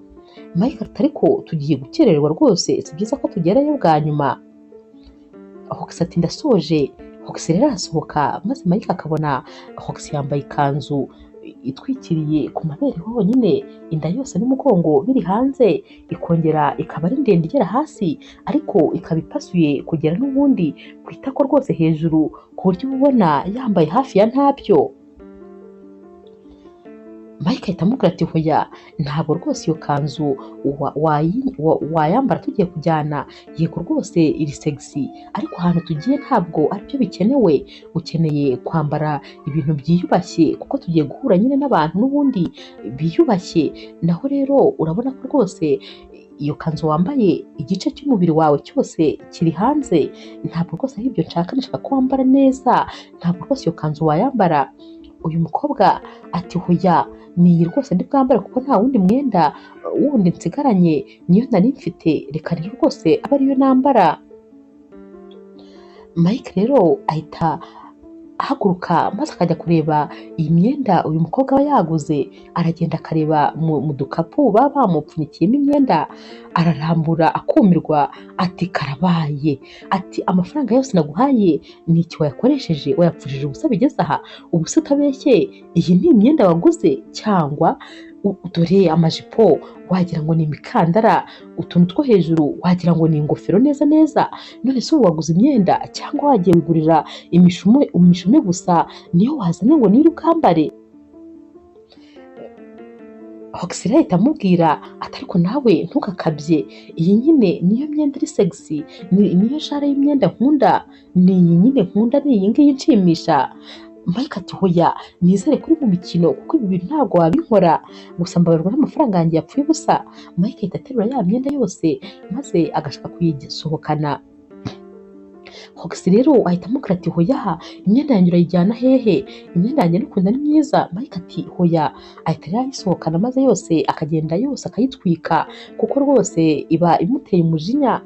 A: Mike ati ariko tugiye gukererwa rwose, si byiza ko tugerayo bwa nyuma. Hogisi ati ndasoje. Hogisi rero arasohoka, maze Mike akabona Hogisi yambaye ikanzu itwikiriye ku mabere honyine, inda yose n'umugongo biri hanze, ikongera ikaba ari ndende igera hasi, ariko ikaba ipasuye kugera n'ubundi ku itako rwose hejuru, ku buryo ubona yambaye hafi ya ntabyo. Mike ahita amubwira ati hoya, ntabwo rwose iyo kanzu wayambara tugiye kujyana, yego rwose iri sexy, ariko ahantu tugiye ntabwo aribyo bikenewe, ukeneye kwambara ibintu byiyubashye kuko tugiye guhura nyine n'abantu n'ubundi biyubashye. Naho rero urabona ko rwose iyo kanzu wambaye igice cy'umubiri wawe cyose kiri hanze, ntabwo rwose ari ibyo nshaka, nshaka ko wambara neza, ntabwo rwose iyo kanzu wayambara. Uyu mukobwa ati hoya, niyi rwose ndi bwambare kuko nta wundi mwenda wundi nsigaranye, niyo nari mfite, reka rero rwose aba ariyo nambara. Mike rero ahita ahaguruka maze akajya kureba iyi myenda uyu mukobwa aba yaguze, aragenda akareba mu dukapu baba bamupfunyikiyemo imyenda, ararambura akumirwa ati karabaye, ati amafaranga yose naguhaye ni iki wayakoresheje, wayapfushije ubusa bigeze aha, ubu se utabeshye iyi ni imyenda waguze cyangwa dore amajipo wagira ngo ni imikandara, utuntu two hejuru wagira ngo ni ingofero neza neza, none se ubu waguze imyenda cyangwa wagiye wigurira imishumi gusa niyo wazanye ngo niyo ukambare? Hoxie rero ahita amubwira ati ariko nawe ntugakabye, iyi nyine niyo myenda iri sexy, niyo jare y'imyenda nkunda, ni iyi nyine nkunda, ni iyi ngiyi inshimisha. Mike ati hoya nizere kuri mu mikino kuko ibi bintu ntabwo wabinkora, gusa mbabarwa n'amafaranga yanjye yapfuye ubusa. Mike ahita aterura ya myenda yose maze agashaka kuyisohokana. Hoxie rero ahita amubwira ati hoya imyenda yanjye urayijyana hehe, imyenda yanjye n'ukunda ni myiza. Mike ati hoya, ahita rero ayisohokana maze yose akagenda yose akayitwika kuko rwose iba imuteye umujinya,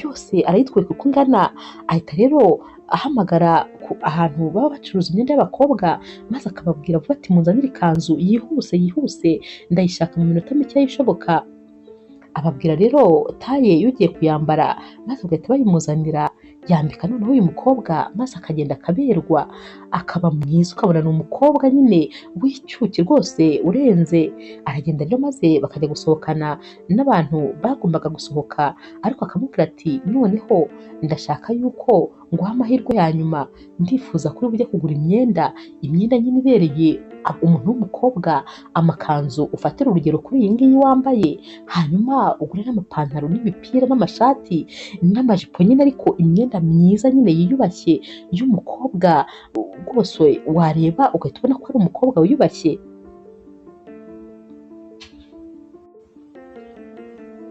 A: yose arayitwika uko ingana. Ahita rero ahamagara ahantu baba bacuruza imyenda y'abakobwa maze akababwira vuba ati munzanire ikanzu yihuse ndayishaka mu minota mike ishoboka. Ababwira rero taye yugiye kuyambara maze bagahita bayimuzanira, yambika noneho uyu mukobwa maze akagenda akaberwa akaba mwiza, ukabona ni umukobwa nyine w'icyuki rwose urenze. Aragenda rero maze bakajya gusohokana n'abantu bagombaga gusohoka, ariko akamubwira ati noneho ndashaka yuko nguha amahirwe ya nyuma, ndifuza kuri bujye kugura imyenda nyine ibereye umuntu w'umukobwa, amakanzu ufatira urugero kuri iyi ngiyi wambaye, hanyuma ugure n'amapantaro n'imipira n'amashati n'amajipo nyine, ariko imyenda myiza nyine yiyubashye y'umukobwa rwose wareba ugahita ubona ko ari umukobwa wiyubashye.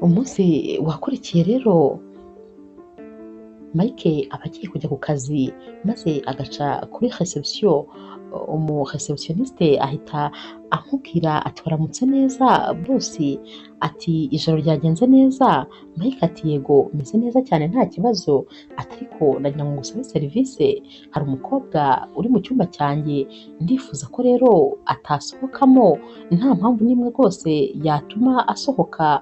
A: Umunsi wakurikiye rero Mike aba agiye kujya ku kazi maze agaca kuri reception, umu receptioniste ahita amubwira ati waramutse neza bosi, ati ijoro ryagenze neza? Mike ati yego meze neza cyane nta kibazo, ati ariko nagira ngo ngusabe serivisi, hari umukobwa uri mu cyumba cyanjye ndifuza ko rero atasohokamo nta mpamvu n'imwe rwose yatuma asohoka.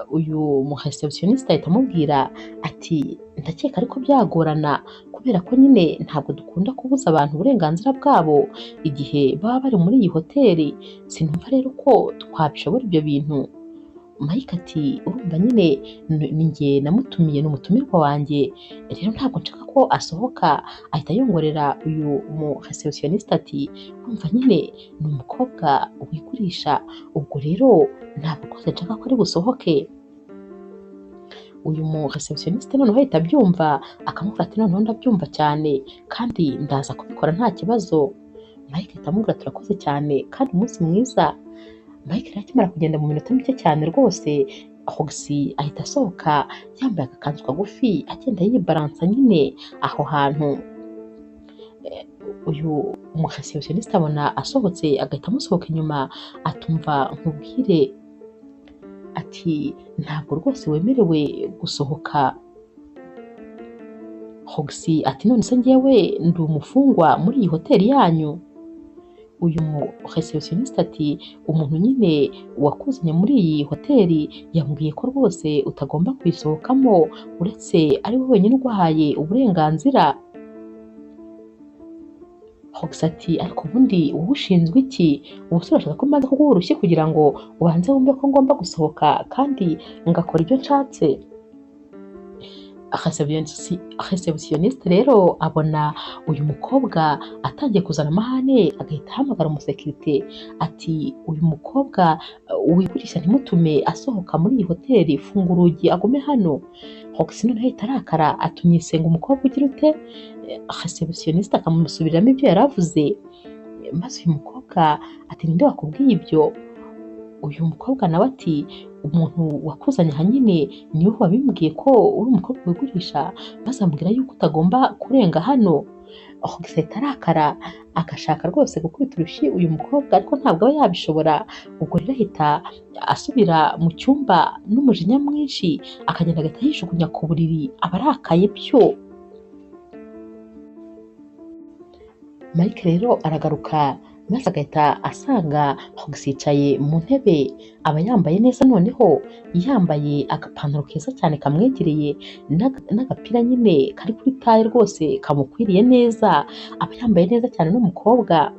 A: Uyu mu receptioniste ahita amubwira ati ndakeka ariko byagorana kubera ko nyine ntabwo dukunda kubuza abantu uburenganzira bwabo igihe baba bari muri iyi hoteli, sinumva rero ko twabishobora ibyo bintu. Mike ati urumva nyine ni njye namutumiye, ni umutumirwa wanjye rero ntabwo nshaka ko asohoka. Ahita yongorera uyu mu receptioniste ati urumva nyine ni umukobwa wigurisha, ubwo rero ntabwo rwose nshaka ko ari busohoke. Uyu mu receptioniste noneho ahita abyumva akamubwira ati noneho ndabyumva cyane kandi ndaza kubikora nta kibazo. Mike ahita amubwira turakoze cyane kandi umunsi mwiza. Mike rero akimara kugenda mu minota mike cyane rwose, Hoxie ahita asohoka yambaye agakanzu kagufi agenda yibaransa nyine aho hantu. Uyu mu receptioniste abona asohotse agahita amusohoka inyuma, atumva nkubwire ati ntabwo rwose wemerewe gusohoka. Hoxie ati none se njyewe ndi umufungwa muri iyi hoteli yanyu? Uyu mu receptioniste ati umuntu nyine wakuzanye muri iyi hoteli yambwiye ko rwose utagomba kuyisohokamo uretse ari we wenyine uguhaye uburenganzira. Hoxie ati ariko ubundi wowe ushinzwe iki? Ubu se urashaka ko mbanza kuguha urushyi kugira ngo ubanze wumve ko ngomba gusohoka kandi ngakora ibyo nshatse? Receptioniste rero abona uyu mukobwa atangiye kuzana amahane, agahita ahamagara umusekirite ati uyu mukobwa wigurisha ntimutume asohoka muri iyi hoteli, funga urugi agume hano. Hoxie noneho ahita arakara ati unyisenga umukobwa ugira ute? Receptioniste akamusubiriramo ibyo yari avuze, maze uyu mukobwa ati ninde wakubwiye ibyo? Uyu mukobwa nawe ati umuntu wakuzanye aha nyine niwe wabimbwiye ko uri umukobwa wigurisha, maze ambwira yuko utagomba kurenga hano. Hoxie ahita arakara agashaka rwose gukubita urushyi uyu mukobwa, ariko ntabwo aba yabishobora. Ubwo rero ahita asubira mu cyumba n'umujinya mwinshi, akagenda agahita yijugunya ku buriri aba arakaye byo. Mike rero aragaruka maze agahita asanga Hogs yicaye mu ntebe, aba yambaye neza noneho, yambaye agapantaro keza cyane kamwegereye n'agapira nyine kari kuri taye rwose kamukwiriye neza, aba yambaye neza cyane n'umukobwa.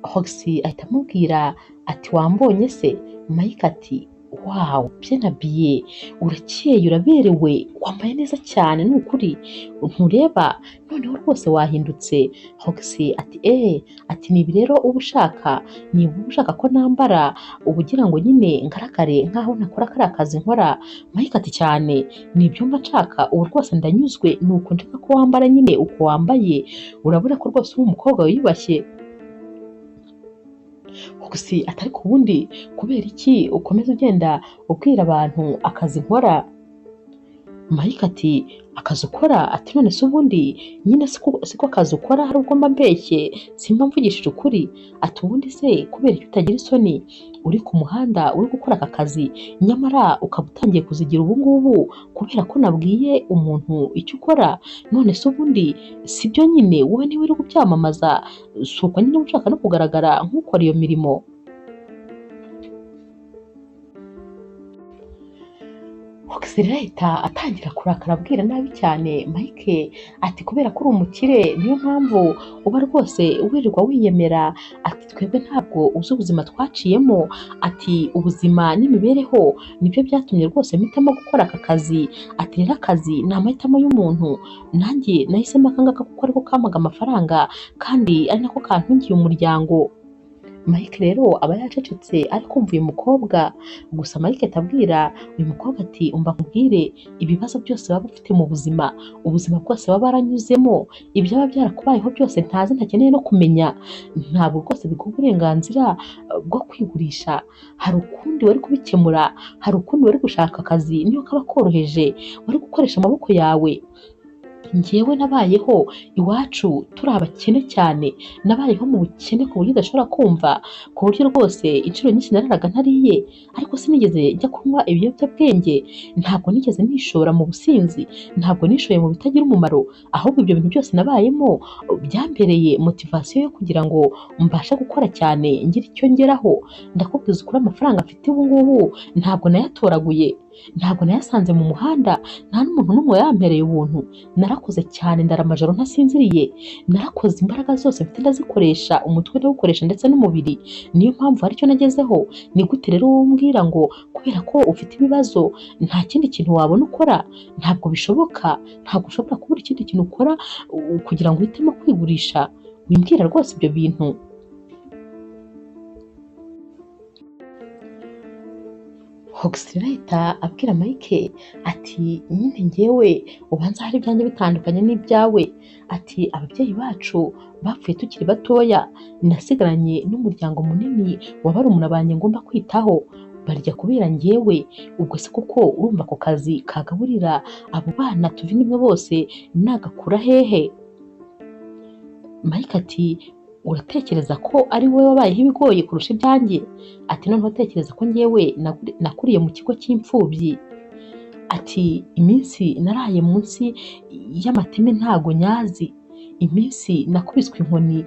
A: Hogs ahita amubwira ati wambonye se? Mike ati wawu bien habillé, urakeye uraberewe, wambaye neza cyane ni ukuri, ntureba noneho rwose wahindutse. Hogs ati ati nibi rero uba ushaka, niba uba ushaka ko nambara uba ugira ngo nyine ngaragare nkaho ntakora kariya kazi nkora? Mike ati cyane, nibyo mba nshaka, ubu rwose ndanyuzwe, ni uko nshaka ko wambara nyine uko wambaye, urabona ko rwose uri umukobwa wiyubashye. Hogs ati ariko ubundi kubera iki ukomeza ugenda ubwira abantu akazi nkora? Mike ati akazi ukora? Ati none se ubundi nyine siko akazi ukora, hari ubwo mba mbeshye, simba mvugishije ukuri? Ati ubundi se kubera icyo utagira isoni, uri ku muhanda uri gukora aka kazi, nyamara ukaba utangiye kuzigira ubu ngubu kubera ko nabwiye umuntu icyo ukora? None se ubundi sibyo nyine wowe niwe uri kubyamamaza, si uko nyine ushaka no kugaragara nk'ukora iyo mirimo? Hogs rero ahita atangira kurakara abwira nabi cyane Mike ati kubera ko uri umukire niyo mpamvu uba rwose wirirwa wiyemera, ati twebwe ntabwo uzi ubuzima twaciyemo, ati ubuzima n'imibereho nibyo byatumye rwose mpitamo gukora aka kazi, ati rero akazi ni amahitamo y'umuntu, nanjye nahisemo aka ngaka kuko ariko kampaga amafaranga kandi ari nako kantungiye umuryango. Mike rero aba yacecetse ari kumva uyu mukobwa, gusa Mike atabwira uyu mukobwa ati umva nkubwire, ibibazo byose waba ufite mu buzima, ubuzima bwose baba baranyuzemo, ibyaba byarakubayeho byose ntazi ntakeneye no kumenya, ntabwo rwose biguha uburenganzira bwo kwigurisha. Hari ukundi wari kubikemura, hari ukundi wari gushaka akazi niyo kaba koroheje, wari gukoresha amaboko yawe. Njyewe nabayeho iwacu turi abakene cyane, nabayeho mu bukene ku buryo udashobora kumva, ku buryo rwose inshuro nyinshi nararaga ntariye, ariko sinigeze njya kunywa ibiyobyabwenge, ntabwo nigeze nishora mu businzi, ntabwo nishoye mu bitagira umumaro, ahubwo ibyo bintu byose nabayemo byambereye motivasiyo yo kugira ngo mbashe gukora cyane ngire icyo ngeraho. Ndakubwiza ukuri amafaranga mfite ubu ngubu ntabwo nayatoraguye, ntabwo nayasanze mu muhanda, nta n'umuntu n'umwe yampereye ubuntu, narakoze cyane ndara amajoro ntasinziriye, narakoze imbaraga zose mfite ndazikoresha, umutwe ndawukoresha ndetse n'umubiri, niyo mpamvu haricyo nagezeho. Ni gute rero wowe umbwira ngo kubera ko ufite ibibazo nta kindi kintu wabona ukora? Ntabwo bishoboka, ntabwo ushobora kubura ikindi kintu ukora kugira ngo uhitemo kwigurisha, wimbwira rwose ibyo bintu. Hogs rero ahita abwira Mike ati nyine njyewe ubanza hari ibyanjye bitandukanye n'ibyawe, ati ababyeyi bacu bapfuye tukiri batoya, nasigaranye n'umuryango munini wa barumuna banjye ngomba kwitaho, barya kubera njyewe, ubwo se kuko urumva ako kazi kagaburira abo bana tuva imwe bose nagakura hehe? Mike ati uratekereza ko ari wowe wabayeho ibigoye kurusha ibyanjye? Ati noneho tekereza ko njyewe nakuriye mu kigo cy'imfubyi, ati iminsi naraye munsi y'amateme ntago nyazi, iminsi nakubiswe inkoni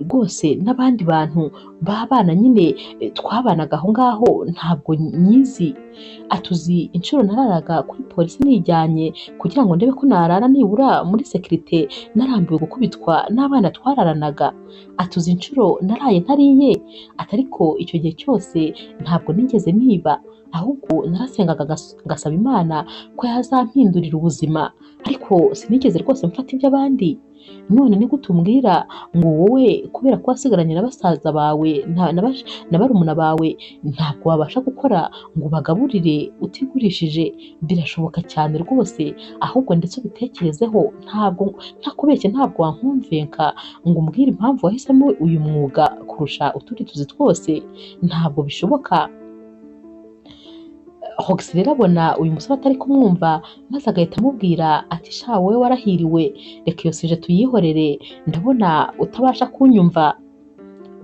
A: rwose n'abandi bantu b'abana nyine twabanaga aho ngaho ntabwo nyizi, atuzi inshuro nararaga kuri polisi nijyanye kugira ngo ndebe ko narara nibura muri sekirite narambiwe gukubitwa n'abana twararanaga, atuzi inshuro naraye ntariye, ariko icyo gihe cyose ntabwo nigeze niba, ahubwo narasengaga ngasaba Imana ko yazampindurira ubuzima, ariko sinigeze rwose mfata iby'abandi. None ni gute umbwira ngo wowe kubera ko wasigaranye na basaza bawe na barumuna bawe ntabwo wabasha gukora ngo ubagaburire utigurishije? Birashoboka cyane rwose, ahubwo ndetse ubitekerezeho, ntabwo ntakubeshye, ntabwo wankumvenka ngo umbwire impamvu wahisemo uyu mwuga kurusha utundi tuzi twose, ntabwo bishoboka. Hogs rero abona uyu musore atari kumwumva, maze agahita amubwira ati sha wowe warahiriwe, reka iyo sije tuyihorere, ndabona utabasha kunyumva,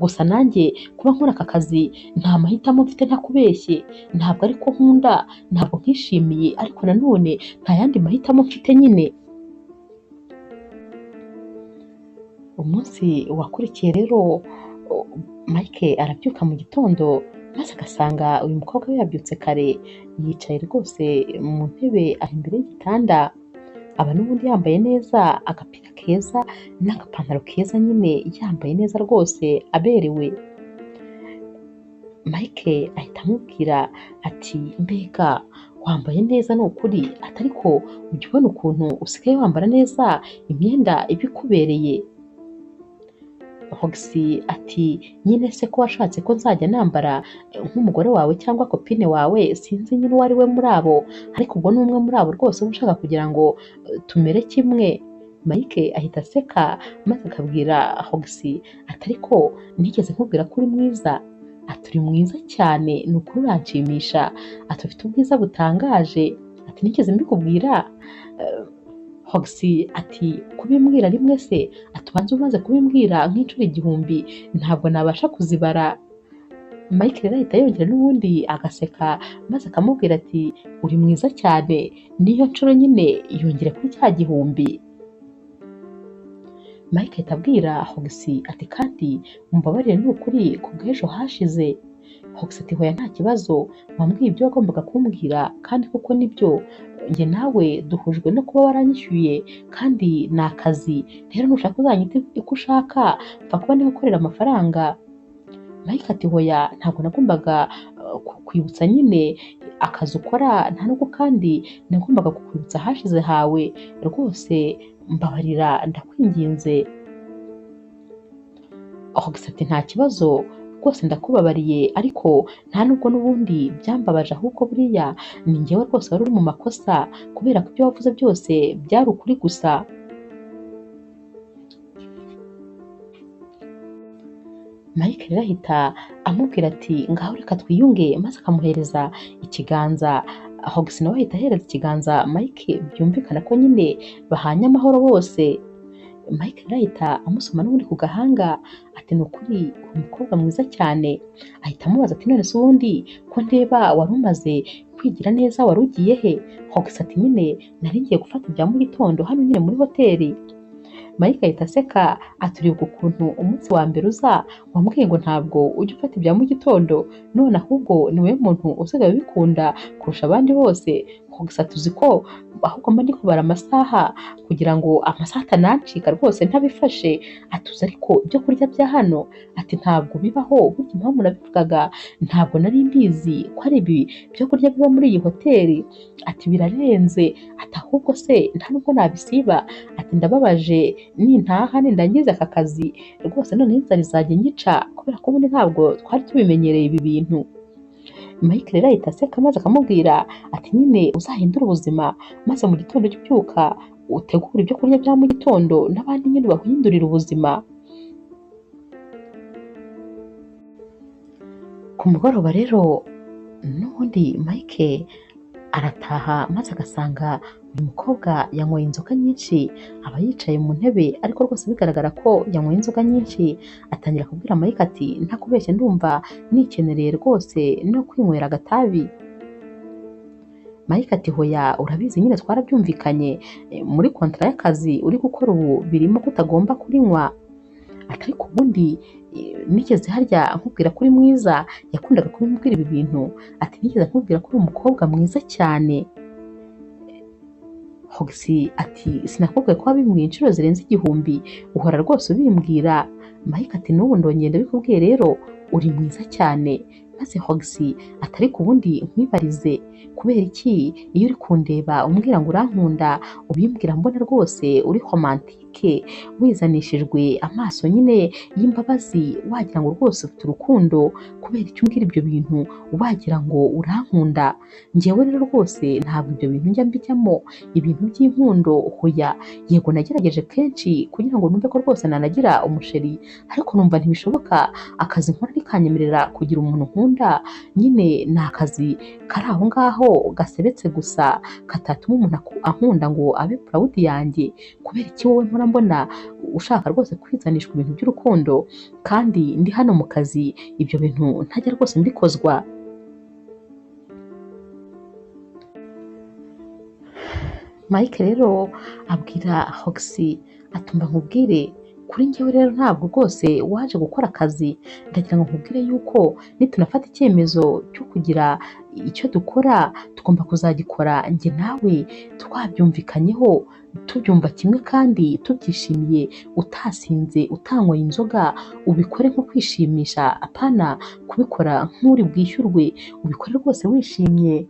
A: gusa nanjye kuba nkora aka kazi nta mahitamo mfite ntakubeshye, ntabwo ariko nkunda, ntabwo nkishimiye, ariko nanone nta yandi mahitamo mfite nyine. Umunsi wakurikiye rero Mike arabyuka mu gitondo maze agasanga uyu mukobwa we yabyutse kare, yicaye rwose mu ntebe aho imbere y'igitanda, aba n'ubundi yambaye neza agapira keza n'agapantaro keza, nyine yambaye neza rwose aberewe. Mike ahita amubwira ati mbega wambaye neza ni ukuri, ati ariko ujya ubona ukuntu usigaye wambara neza imyenda iba ikubereye. Hoxie ati nyine se ko washatse ko nzajya nambara nk'umugore wawe cyangwa kopine wawe, sinzi nyine uwo ari we muri abo, ariko ubwo ni umwe muri abo rwose uba ushaka kugira ngo tumere kimwe. Mike ahita aseka maze akabwira Hoxie ati ariko nigeze nkubwira ko uri mwiza, ati uri mwiza cyane ni ukuri uranshimisha, ati ufite ubwiza butangaje, ati nigeze mbikubwira. Hoxie ati kubimbwira rimwe se, ati ubanza umaze kubimbwira nk'inshuro 1000 ntabwo nabasha kuzibara. Mike rero ahita yongera n'ubundi agaseka maze akamubwira ati uri mwiza cyane, niyo nshuro nyine yongera kuri cya 1000. Mike ahita abwira Hoxie ati kandi mumbabarire ni ukuri ku bw'ejo hashize. Hoxie ati hoya nta kibazo, wambwiye ibyo wagombaga kumbwira kandi kuko nibyo, njye nawe duhujwe no kuba waranyishyuye kandi ni akazi, rero nushaka uzanyita uko ushaka, mfa kuba niho ukorera amafaranga. Mike ati hoya ntabwo nagombaga kukwibutsa nyine akazi ukora, nta nubwo kandi nagombaga kukwibutsa ahashize hawe, rwose mbabarira ndakwinginze. Hoxie ati nta kibazo rwose ndakubabariye, ariko nta nubwo n'ubundi byambabaje, ahubwo buriya ni njyewe rwose wari uri mu makosa, kubera ko ibyo wavuze byose byari ukuri gusa. Mike rero ahita amubwira ati ngaho reka twiyunge, maze akamuhereza ikiganza. Hoxie nawe ahita ahereza ikiganza Mike, byumvikana ko nyine bahanye amahoro bose. Mike rero ahita amusoma n'ubundi ku gahanga ati ni ukuri uri umukobwa mwiza cyane. Ahita amubaza ati none se ubundi ko ndeba wari umaze kwigira neza wari ugiye he? Hoxie ati nyine nari ngiye gufata ibya mu gitondo hano nyine muri hoteli. Mike ahita aseka ati uribuka ukuntu umunsi wa mbere uza wambwiye ngo ntabwo ujya ufata ibya mu gitondo, none ahubwo ni wowe muntu usigaye ubikunda kurusha abandi bose. Hoxie ati uzi ko ahubwo mba ndi kubara amasaha kugira ngo amasaha atanancika rwose ntabifashe. Ati uzi ariko ibyo kurya bya hano, ati ntabwo bibaho, burya impamvu nabivugaga ntabwo nari mbizi ko ari ibi byo kurya biba muri iyi hoteli. Ati birarenze, ati ahubwo se nta nubwo nabisiba, ati ndababaje nintaha nindangiza aka kazi rwose none inzara izajya inyica, kubera ko ubundi ntabwo twari tubimenyereye ibi bintu. Mike rero ahita aseka maze akamubwira ati nyine uzahindure ubuzima, maze mu gitondo ujye ubyuka utegure ibyo kurya bya mu gitondo n'abandi nyine bahindurira ubuzima. Ku mugoroba rero n'ubundi Mike arataha maze agasanga uyu mukobwa yanyweye inzoga nyinshi, aba yicaye mu ntebe ariko rwose bigaragara ko yanyweye inzoga nyinshi. Atangira kubwira Mike ati ntakubeshye ndumva nikenereye rwose no kwinywera agatabi. Mike ati hoya urabizi nyine twarabyumvikanye, muri kontara y'akazi uri gukora ubu birimo ko utagomba kurinywa. Ati ariko ubundi nigeze harya nkubwira ko uri mwiza? Yakundaga kumbwira ibi bintu, ati nigeze nkubwira ko uri umukobwa mwiza cyane. Hoxie ati sinakubwiye ko wabimbwiye inshuro zirenze 1000, uhora rwose ubimbwira. Mike ati n'ubu ndongera ndabikubwiye rero uri mwiza cyane. Maze Hoxie ati ariko ubundi nkwibarize kubera iki iyo uri kundeba umbwira ngo urankunda ubimbwira mbona rwose uri romantike, wizanishijwe amaso nyine y'imbabazi, wagira ngo rwose ufite urukundo, kubera icyo umbwira ibyo bintu wagira ngo urankunda? Njyewe rero rwose ntabwo ibyo bintu njya mbijyamo, ibintu by'inkundo hoya. Yego nagerageje kenshi kugira ngo numve ko rwose nanagira umusheri, ariko numva ntibishoboka, akazi nkora ntikanyemerera kugira umuntu nkunda, nyine ni akazi kari aho ngaho gasebetse gusa, katatuma umuntu ankunda ngo abe proud yanjye. Kubera iki wowe mpora mbona ushaka rwose kwizanishwa ibintu by'urukundo, kandi ndi hano mu kazi ibyo bintu ntajya rwose mbikozwa. Mike rero abwira Hoxie atumva nkubwire kuri njyewe rero ntabwo rwose waje gukora akazi, ndagira ngo nkubwire yuko nitunafata icyemezo cyo kugira icyo dukora tugomba kuzagikora njye nawe twabyumvikanyeho, tubyumva kimwe kandi tubyishimiye, utasinze, utanyweye inzoga, ubikore nko kwishimisha apana kubikora nk'uri bwishyurwe, ubikore rwose wishimye.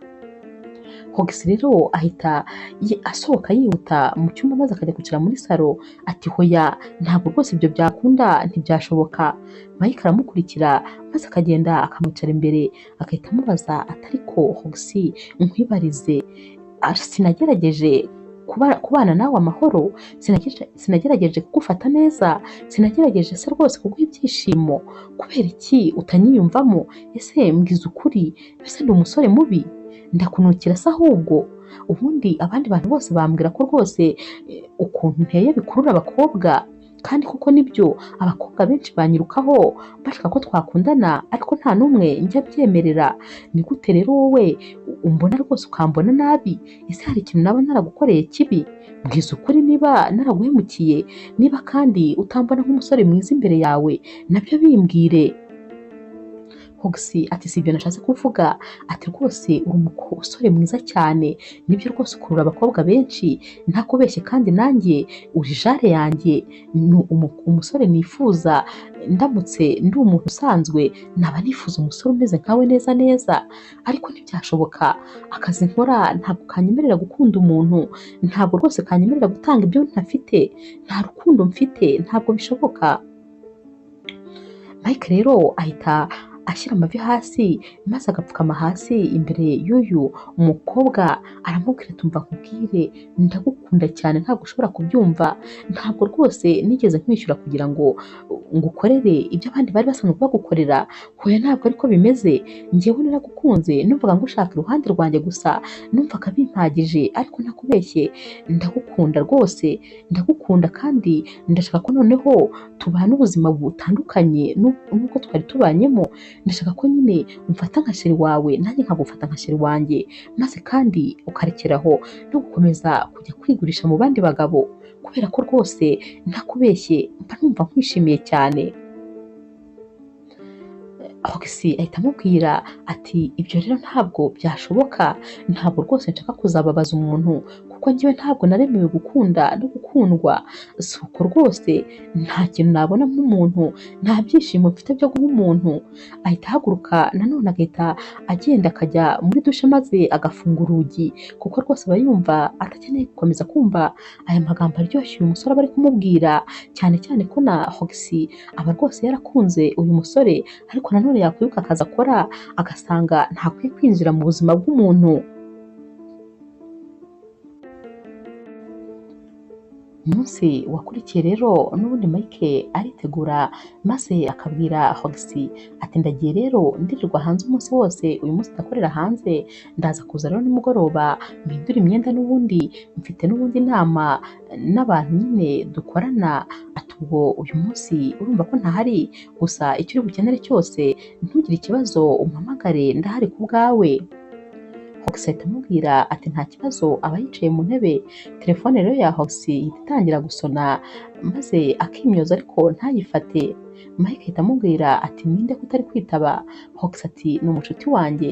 A: Hogisi rero ahita asohoka yihuta mu cyumba maze akajya kwicara muri salo, ati hoya ntabwo rwose ibyo byakunda, ntibyashoboka. Mike aramukurikira maze akagenda akamwicara imbere agahita amubaza ati ariko Hogisi nkwibarize, sinagerageje kubana nawe amahoro, sinagerageje kugufata neza, sinagerageje se rwose kuguha ibyishimo, kubera iki utanyiyumvamo? Ese mbwiza ukuri, ese ndi umusore mubi? Ndakunukira se ahubwo? Ubundi abandi bantu bose bambwira ko rwose ukuntu nteye bikurura abakobwa, kandi kuko nibyo abakobwa benshi banyirukaho bashaka ko twakundana, ariko nta n'umwe njya byemerera. Ni gute rero wowe umbona rwose ukambona nabi? Ese hari ikintu naba naragukoreye kibi? Mbwiza ukuri niba naraguhemukiye, niba kandi utambona nk'umusore mwiza imbere yawe nabyo bimbwire. Hogisi ati si ibyo nashatse kuvuga, ati rwose uri umusore mwiza cyane, nibyo rwose ukurura abakobwa benshi, ntakubeshye kandi nanjye uri jare yanjye, ni umusore nifuza. Ndamutse ndi umuntu usanzwe naba nifuza umusore umeze nkawe neza neza, ariko ntibyashoboka. Akazi nkora ntabwo kanyemerera gukunda umuntu, ntabwo rwose kanyemerera gutanga ibyo ntafite, nta rukundo mfite, ntabwo bishoboka. Mike rero ahita ashyira amavi hasi maze agapfukama hasi imbere y'uyu umukobwa, aramubwira ati umva nkubwire, ndagukunda cyane ntabwo ushobora kubyumva, ntabwo rwose nigeze nkwishyura kugira ngo ngukorere ibyo abandi bari basanzwe bagukorera, hoya ntabwo ariko bimeze. Njyewe naragukunze, numvaga ngushaka iruhande rwanjye gusa, numvaga bimpagije, ariko ntakubeshye, ndagukunda rwose, ndagukunda kandi ndashaka ko noneho tubana ubuzima butandukanye n'ubwo twari tubanyemo. Ndashaka ko nyine umfata nka sheri wawe, nanjye nkagufata nka sheri wanjye, maze kandi ukarekeraho no gukomeza kujya kwigurisha mu bandi bagabo, kubera ko rwose ntakubeshye mba numva nkwishimiye cyane. Hogisi ahita amubwira ati ibyo rero ntabwo byashoboka, ntabwo rwose nshaka kuzababaza umuntu, kuko njyewe ntabwo naremewe gukunda no gukundwa, si uko rwose, nta kintu nabona nk'umuntu, nta byishimo mfite byo guha umuntu. Ahita ahaguruka nanone agahita agenda akajya muri dushe maze agafunga urugi, kuko rwose aba yumva adakeneye gukomeza kumva aya magambo aryoshye uyu musore aba ari kumubwira, cyane cyane ko na Hogisi aba rwose yarakunze uyu musore, ariko nanone yakwibuka akazi akora agasanga ntakwiye kwinjira mu buzima bw'umuntu. Umunsi wakurikiye rero n'ubundi Mike aritegura maze akabwira Hogisi ati ndagiye rero ndirirwa hanze umunsi wose, uyu munsi ndakorera hanze, ndaza kuza rero nimugoroba mpindura imyenda, n'ubundi mfite n'ubundi inama n'abantu nyine dukorana. Ati ubwo uyu munsi urumva ko ntahari, gusa icyo uri bukenere cyose ntugire ikibazo umpamagare, ndahari ku bwawe. Hogisi ahita amubwira ati nta kibazo, aba yicaye mu ntebe. Telefone rero ya Hogisi ihita itangira gusona maze akimyoza ariko ntayifate. Mike ahita amubwira ati ninde ko utari kwitaba? Hogisi ati ni umucuti wanjye.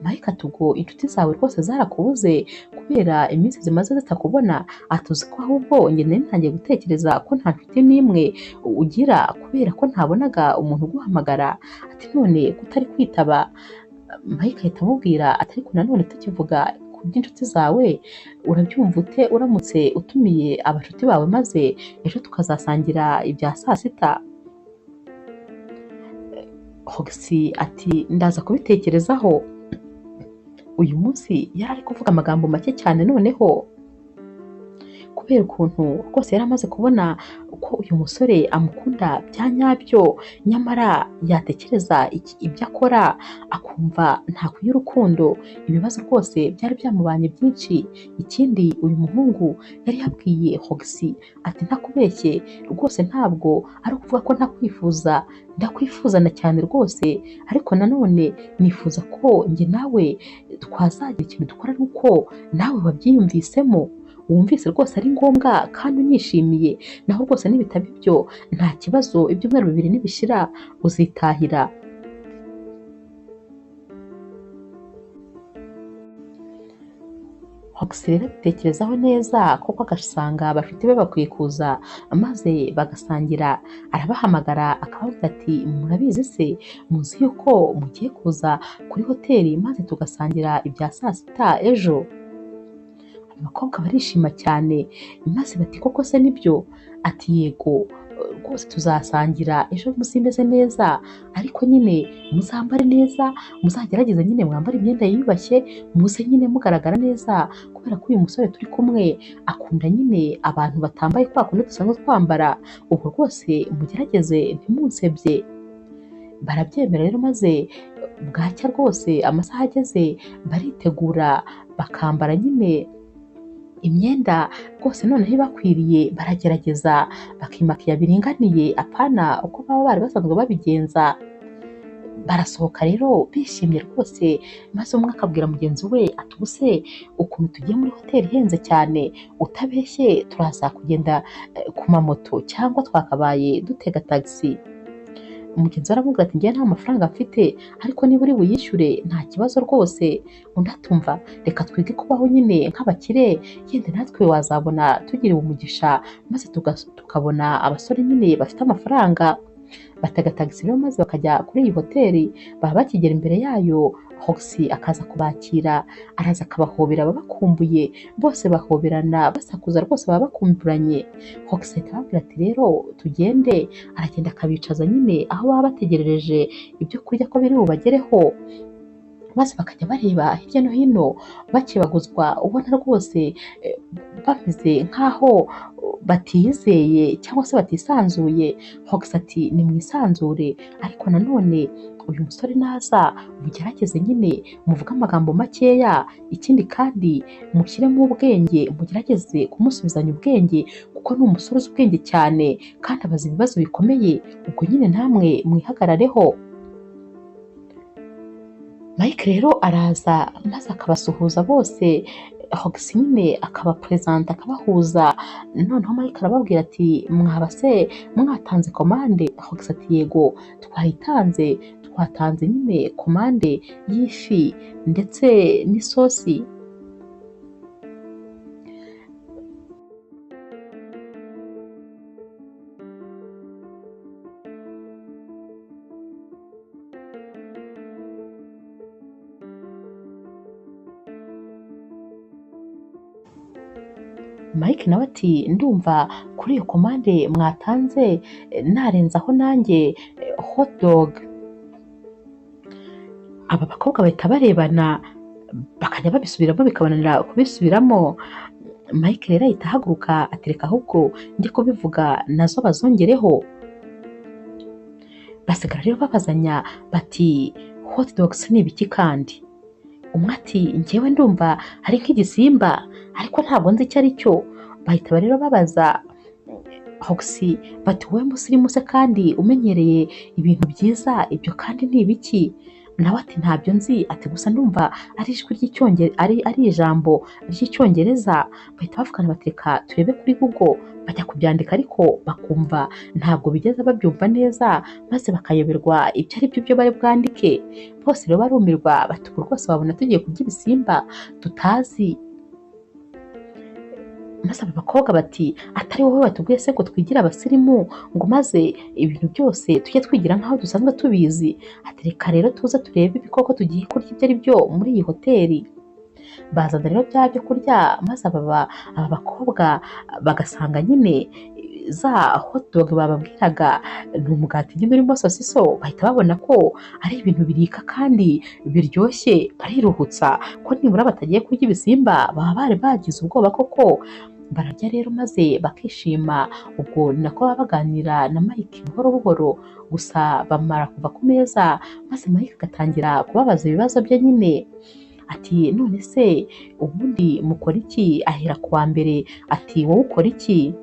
A: Mike ati ubwo inshuti zawe rwose zarakubuze kubera iminsi zimaze zitakubona? Atuzi ko ahubwo njye nari ntangiye gutekereza ko nta nshuti n'imwe ugira kubera ko ntabonaga umuntu uguhamagara. Ati none ko utari kwitaba? Mike ahita amubwira ati ariko nanone tukivuga ku by'inshuti zawe, urabyumva ute uramutse utumiye abashuti bawe maze ejo tukazasangira ibya saa sita? Hogisi ati ndaza kubitekerezaho. Uyu munsi yari ari kuvuga amagambo make cyane, noneho kubera ukuntu rwose yari amaze kubona ko uyu musore amukunda bya nyabyo, nyamara yatekereza ibyo akora akumva ntakwiye urukundo. Ibibazo rwose byari byamubanye byinshi. Ikindi uyu muhungu yari yabwiye Hogisi ati ntakubeshye rwose, ntabwo ari ukuvuga ko ntakwifuza, ndakwifuzana cyane rwose, ariko nanone nifuza ko njye nawe twazagira ikintu dukora, nuko nawe wabyiyumvisemo. wumvise rwose ari ngombwa kandi unyishimiye, naho rwose nibitaba ibyo nta kibazo, ibyumweru 2 nibishira uzitahira. Hox rero abitekerezaho neza koko agasanga bafite ibyo bakwiye kuza maze bagasangira. Arabahamagara akabavuga ati murabizi se, muzi yuko mugiye kuza kuri hoteli maze tugasangira ibya saa sita ejo? Abakobwa barishima cyane maze bati koko se nibyo? Ati yego rwose tuzasangira ejo muzimeze neza, ariko nyine muzambare neza, muzagerageze nyine mwambare imyenda yiyubashye, muze nyine mugaragara neza, kubera ko uyu musore turi kumwe akunda nyine abantu batambaye kwa kundi dusanzwe twambara, ubwo rwose mugerageze ntimunsebye. Barabyemera rero maze bwacya rwose amasaha ageze baritegura bakambara nyine imyenda rwose noneho ibakwiriye, baragerageza bakimakiya biringaniye apana uko baba bari basanzwe babigenza. Barasohoka rero bishimye rwose, maze umwe akabwira mugenzi we ati ubuse ukuntu tugiye muri hoteli ihenze cyane, utabeshye turaza kugenda ku mamoto cyangwa twakabaye dutega tagisi? Umugenzi we aramubwira ati njyewe nta mafaranga mfite, ariko niba uri buyishyure nta kibazo rwose. Undi atumva reka twige kubaho nyine nk'abakire, yenda natwe wazabona tugiriwe umugisha maze tukabona abasore nyine bafite amafaranga. Batega tagisi rero maze bakajya kuri iyi hoteli. Baba bakigera imbere yayo, Hox akaza kubakira, araza akabahobera, baba bakumbuye, bose bahoberana basakuza rwose, baba bakumburanye. Hox ahita ababwira ati rero tugende. Aragenda akabicaza nyine aho baba bategerereje ibyo kurya ko biri bubagereho, maze bakajya bareba hirya no hino bakebaguzwa, ubona rwose bameze nk'aho batiyizeye cyangwa se batisanzuye. Hox ati nimwisanzure, ariko nanone uyu musore naza mugerageze nyine muvuge amagambo makeya, ikindi kandi mushyiremo ubwenge, mugerageze kumusubizanya ubwenge, kuko ni umusore uzi ubwenge cyane kandi abaza ibibazo bikomeye, ubwo nyine namwe mwihagarareho. Mike rero araza maze akabasuhuza bose, Hox nyine akabapresenta akabahuza. Noneho Mike arababwira ati mwaba se mwatanze komande? Hox ati yego twayitanze, twatanze nyine komande y'ifi ndetse n'isosi. Mike nawe ati ndumva kuri iyo komande mwatanze narenzaho nanjye hot dog. Aba bakobwa bahita barebana bakajya babisubiramo bikabananira kubisubiramo. Mike rero ahita ahaguruka atereka ahubwo njye kubivuga nazo bazongereho. Basigara rero babazanya bati hot dogs ni ibiki kandi? Umwe ati njyewe ndumva hari nk'igisimba ariko ntabwo nzi icyo ari cyo. Bahita rero babaza Hox bati wowe musirimu se kandi umenyereye ibintu byiza, ibyo kandi ni ibiki? Nawe ati ntabyo nzi, ati gusa ndumva ari ijwi ry'icyongereza, ari ijambo ry'icyongereza. Bahita bavugana bateka turebe kuri Google, bajya kubyandika ariko bakumva ntabwo bigeze babyumva neza, maze bakayoberwa ibyo ari byo bari bwandike. Bose rero barumirwa bati rwose babona tugiye kurya ibisimba tutazi. Maze aba bakobwa bati atari wowe watubwiye se ko twigira abasirimu ngo maze ibintu byose tujye twigira nk'aho dusanzwe tubizi? Ati reka rero tuze turebe ibikoko tugiye kurya ibyo ari byo muri iyi hoteli. Bazana rero bya byo kurya, maze aba bakobwa bagasanga nyine za hot dog bababwiraga ni umugati nyine urimo sosiso. Bahita babona ko ari ibintu birika kandi biryoshye, bariruhutsa ko nibura batagiye kurya ibisimba. Baba bari bagize ubwoba koko. Bararya rero maze bakishima. Ubwo ni nako baba baganira na Mike buhoro buhoro. Gusa bamara kuva ku meza, maze Mike agatangira kubabaza ibibazo bye nyine. Ati none se ubundi mukora iki? Ahera ku wa mbere ati wowe ukora iki?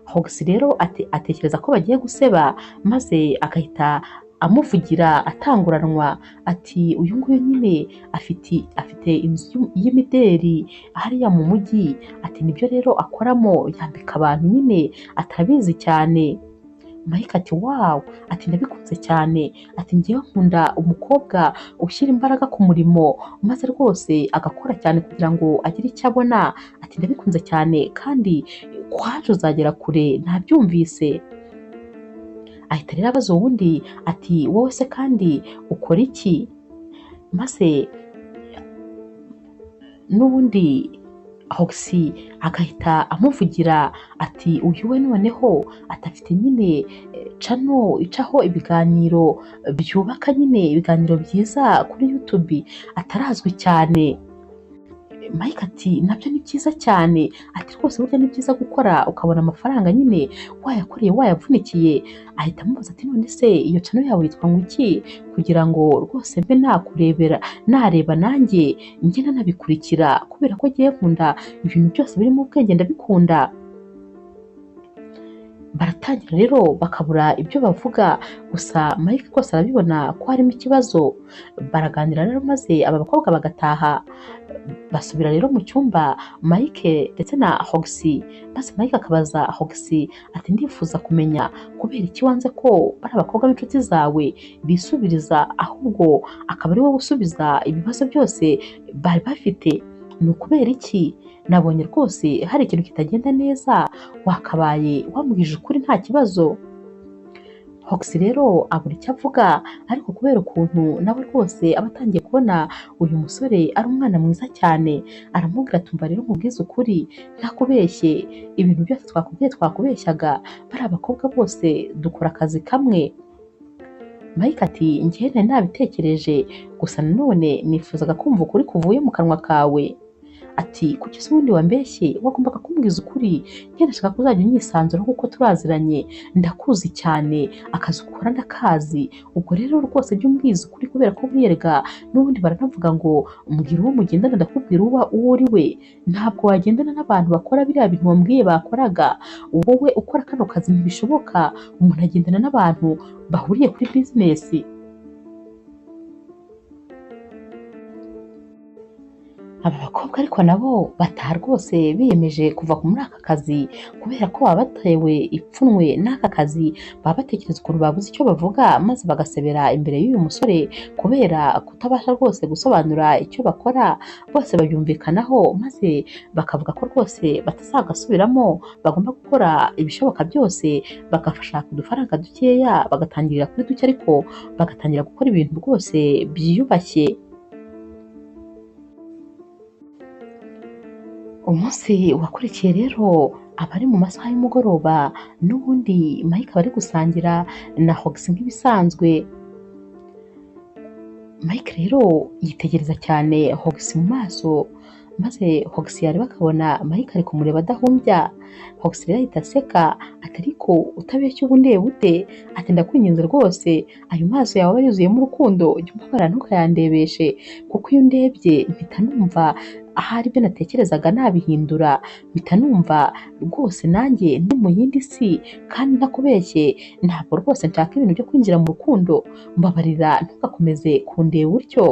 A: Hox rero atekereza ko bagiye guseba, maze agahita amuvugira atanguranwa ati uyu nguyu nyine afite inzu y'imideri hariya mu mujyi, ati nibyo rero akoramo yambika abantu nyine atabizi cyane. Mike ati wawu, ati ndabikunze cyane, ati ngewe nkunda umukobwa ushyira imbaraga ku murimo maze rwose agakora cyane kugira ngo agire icyo abona, ati ndabikunze cyane kandi kwaje uzagera kure nabyumvise. Ahita rero abaza uwundi ati wowe se kandi ukora iki? Maze n'ubundi Hoxie agahita amuvugira ati uyu we noneho atafite nyine cano icaho ibiganiro byubaka nyine ibiganiro byiza kuri YouTube atarazwi cyane. Mike ati nabyo ni byiza cyane, ati rwose burya ni byiza gukora ukabona amafaranga nyine wayakoreye wayavunikiye. Ahita amubaza ati none se iyo cano yawe yitwa ngo iki, kugira ngo rwose mbe nareba nanjye njye nanabikurikira kubera ko ngiye nkunda ibintu byose birimo ubwenge ndabikunda. Baratangira rero bakabura ibyo bavuga, gusa Mike rwose arabibona ko harimo ikibazo. Baraganira rero maze aba bakobwa bagataha, basubira rero mu cyumba Mike ndetse na Hoxie, maze Mike akabaza Hoxie ati ndifuza kumenya kubera iki wanze ko bari abakobwa b'inshuti zawe bisubiriza, ahubwo akaba ari wowe usubiza ibibazo byose bari bafite, ni ukubera iki? Nabonye rwose hari ikintu kitagenda neza, wakabaye wambwije ukuri nta kibazo. Hoxie rero abura icyo avuga, ariko kubera ukuntu nawe rwose aba atangiye kubona uyu musore ari umwana mwiza cyane, aramubwira ati umva rero nkubwize ukuri ntakubeshye, ibintu byose twakubwiye twakubeshyaga, bari abakobwa bose dukora akazi kamwe. Mike ati njyewe nari nabitekereje, gusa nanone nifuzaga kumva ukuri kuvuye mu kanwa kawe. Ati kuki se ubundi wambeshye, wagombaga kumbwiza ukuri, njye ndashaka ko uzajya unyisanzuraho kuko turaziranye, ndakuzi cyane, akazi ukora ndakazi, ubwo rero rwose jya umbwiza ukuri kubera ko wiyerega n'ubundi baranavuga ngo mbwira uwo mugendana ndakubwira uwo uri we. Ntabwo wagendana n'abantu bakora biriya bintu wambwiye bakoraga, wowe ukora kano kazi ntibishoboka, umuntu agendana n'abantu bahuriye kuri bizinesi. Aba bakobwa ariko nabo bataha rwose biyemeje kuva muri aka kazi, kubera ko baba batewe ipfunwe n'aka kazi, baba batekereza ukuntu babuze icyo bavuga maze bagasebera imbere y'uyu musore kubera kutabasha rwose gusobanura icyo bakora. Bose babyumvikanaho maze bakavuga ko rwose batazagasubiramo, bagomba gukora ibishoboka byose bagashaka udufaranga dukeya, bagatangirira kuri duke ariko bagatangira gukora ibintu rwose byiyubashye. Umunsi wakurikiye rero abari mu masaha y'umugoroba, n'ubundi Mike aba ari gusangira na Hoxie nk'ibisanzwe. Mike rero yitegereza cyane Hoxie mu maso, maze Hoxie yareba akabona Mike ari kumureba adahumbya. Hoxie rero ahita aseka ati ariko utabeshya ubu ndeba ute, ati ndakwinginze rwose ayo maso yawe aba yuzuyemo urukundo jya umbabara ntukayandebeshe, kuko iyo ndebye mpita numva ahari ibyo natekerezaga nabihindura, mpita numva rwose nanjye ndi mu yindi si kandi ntakubeshye, ntabwo rwose nshaka ibintu byo kwinjira mu rukundo, mbabarira ntugakomeze kundeba utyo.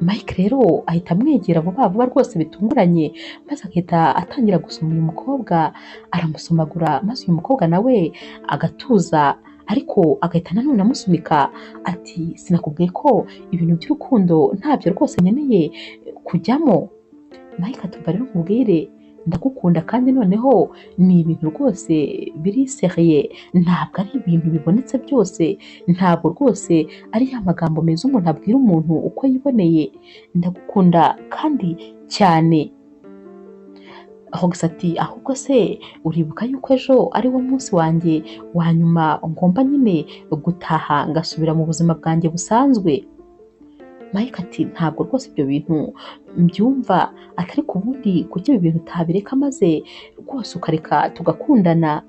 A: Mike rero ahita amwegera vuba vuba rwose bitunguranye, maze agahita atangira gusoma uyu mukobwa, aramusomagura maze uyu mukobwa nawe agatuza, ariko agahita nanone amusunika ati sinakubwiye ko ibintu by'urukundo ntabyo rwose nkeneye kujyamo. Mike ati umva rero nkubwire ndagukunda kandi noneho ni ibintu rwose biri seriye, ntabwo ari ibintu bibonetse byose, ntabwo rwose ari ya magambo meza umuntu abwira umuntu uko yiboneye, ndagukunda kandi cyane. Hoxie ati ahubwo se uribuka yuko ejo ari wo munsi wanjye wa nyuma ngomba nyine gutaha ngasubira mu buzima bwanjye busanzwe? Mike ati ntabwo rwose ibyo bintu mbyumva, atari ku bundi kuki ibi bintu utabireka maze rwose ukareka tugakundana.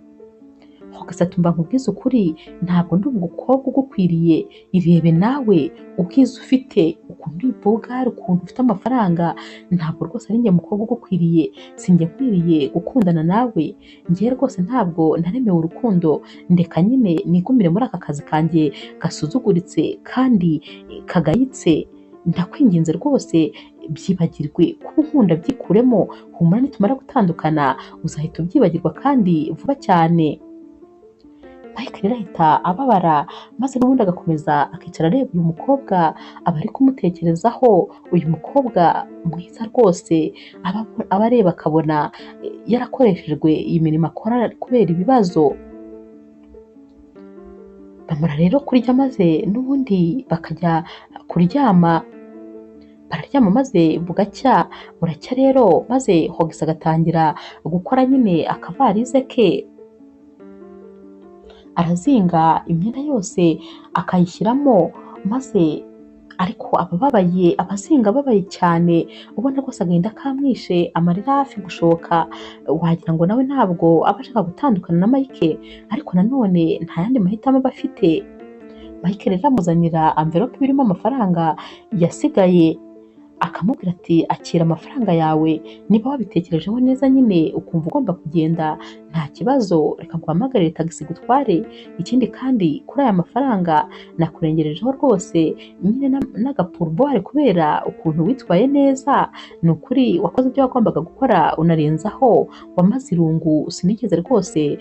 A: Hogisi ati mba nkubwize ukuri ntabwo ndi umukobwa ugukwiriye, irebe nawe ubwiza ufite, ukuntu uri bogari, ukuntu ufite amafaranga, ntabwo rwose ari njye mukobwa ugukwiriye, sinjye nkwiriye gukundana nawe, njye rwose ntabwo naremewe urukundo, ndeka nyine nigumire muri aka kazi kanjye gasuzuguritse kandi kagayitse, ndakwinginze rwose byibagirwe, kuba unkunda byikuremo, humura nitumara gutandukana uzahita ubyibagirwa kandi vuba cyane. Mike rero ahita ababara maze n'ubundi agakomeza akicara areba uyu mukobwa, aba ari kumutekerezaho, uyu mukobwa mwiza rwose, aba areba akabona yarakoreshejwe iyi mirimo akora kubera ibibazo. Bamara rero kurya maze n'ubundi bakajya kuryama, bararyama maze buracya rero, maze Hogisi agatangira gukora nyine akavarize ke, arazinga imyenda yose akayishyiramo, maze ariko abazinga ababaye cyane, ubona rwose agahinda kamwishe, amarira hafi gushoka, wagira ngo nawe ntabwo aba ashaka gutandukana na Mike, ariko nanone nta yandi mahitamo aba afite. Mike rero amuzanira amverope irimo amafaranga yasigaye, akamubwira ati akira amafaranga yawe, niba wabitekerejeho neza nyine ukumva ugomba kugenda nta kibazo, reka nguhamagarire tagisi igutware, ikindi kandi kuri aya mafaranga nakurengerejeho rwose nyine n'agapurubore kubera ukuntu witwaye neza, ni ukuri wakoze ibyo wagombaga gukora unarenzaho, wamaze irungu, sinigeze rwose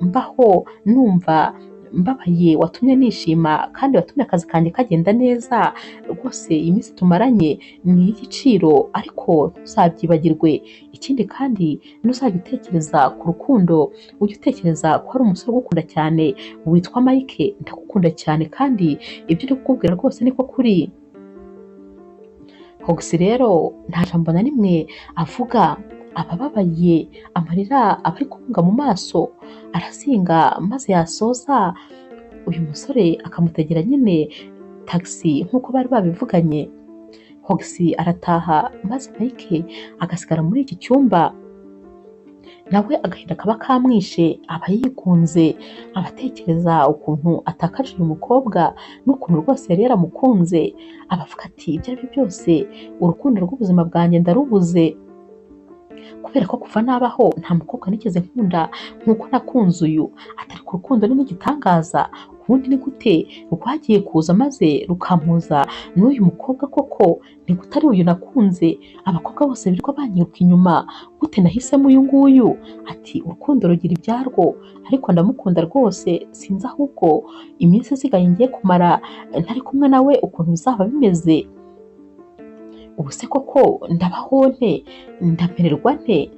A: mbaho numva mbabaye, watumye nishima kandi watumye akazi kanjye kagenda neza, rwose iyi minsi tumaranye ni iy'igiciro, ariko ntuzabyibagirwe, ikindi kandi ntuzajya utekereza ku rukundo, ujye utekereza ko hari umusore ugukunda cyane witwa Mike, ndagukunda cyane kandi ibyo uri kukubwira rwose niko kuri. Hogisi rero nta jambo na rimwe avuga, abababaye, amarira aba ari kumunga mu maso, arazinga maze yasoza uyu musore akamutegera nyine tagisi nk'uko bari babivuganye. Hogisi arataha maze Mike agasigara muri iki cyumba, nawe agahinda kaba kamwishe, aba yigunze, aba atekereza ukuntu atakaje uyu mukobwa n'ukuntu rwose yari yaramukunze, aba avuga ati ibyo ari byo byose urukundo rw'ubuzima bwanjye ndarubuze, kubera ko kuva nabaho nta mukobwa nigeze nkunda nk'uko nakunze uyu, atari ku rukundo ni n'igitangaza, ubundi ni gute rwagiye kuza maze rukampuza n'uyu mukobwa koko, ni gute ari uyu nakunze, abakobwa bose birirwa banyiruka inyuma, gute nahisemo uyu nguyu, ati urukundo rugira ibyarwo, ariko ndamukunda rwose, sinzi ahubwo iminsi isigaye ngiye kumara ntari kumwe nawe ukuntu bizaba bimeze, ubu se koko ndabaho nte, ndamererwa nte,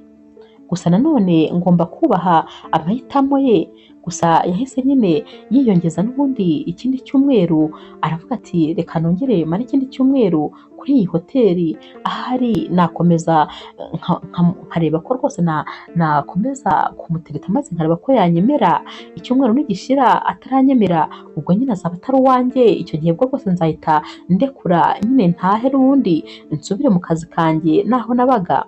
A: gusa nanone ngomba kubaha amahitamo ye. Gusa yahise nyine yiyongeza n'ubundi ikindi cyumweru, aravuga ati reka nongere mare ikindi cyumweru kuri iyi hoteli, ahari nakomeza nkareba ko rwose nakomeza kumutereta maze nkareba ko yanyemera, icyumweru nigishira ataranyemera ubwo nyine azaba atari uwanjye, icyo gihe bwo rwose nzahita ndekura nyine ntahe n'ubundi nsubire mu kazi kanjye naho nabaga.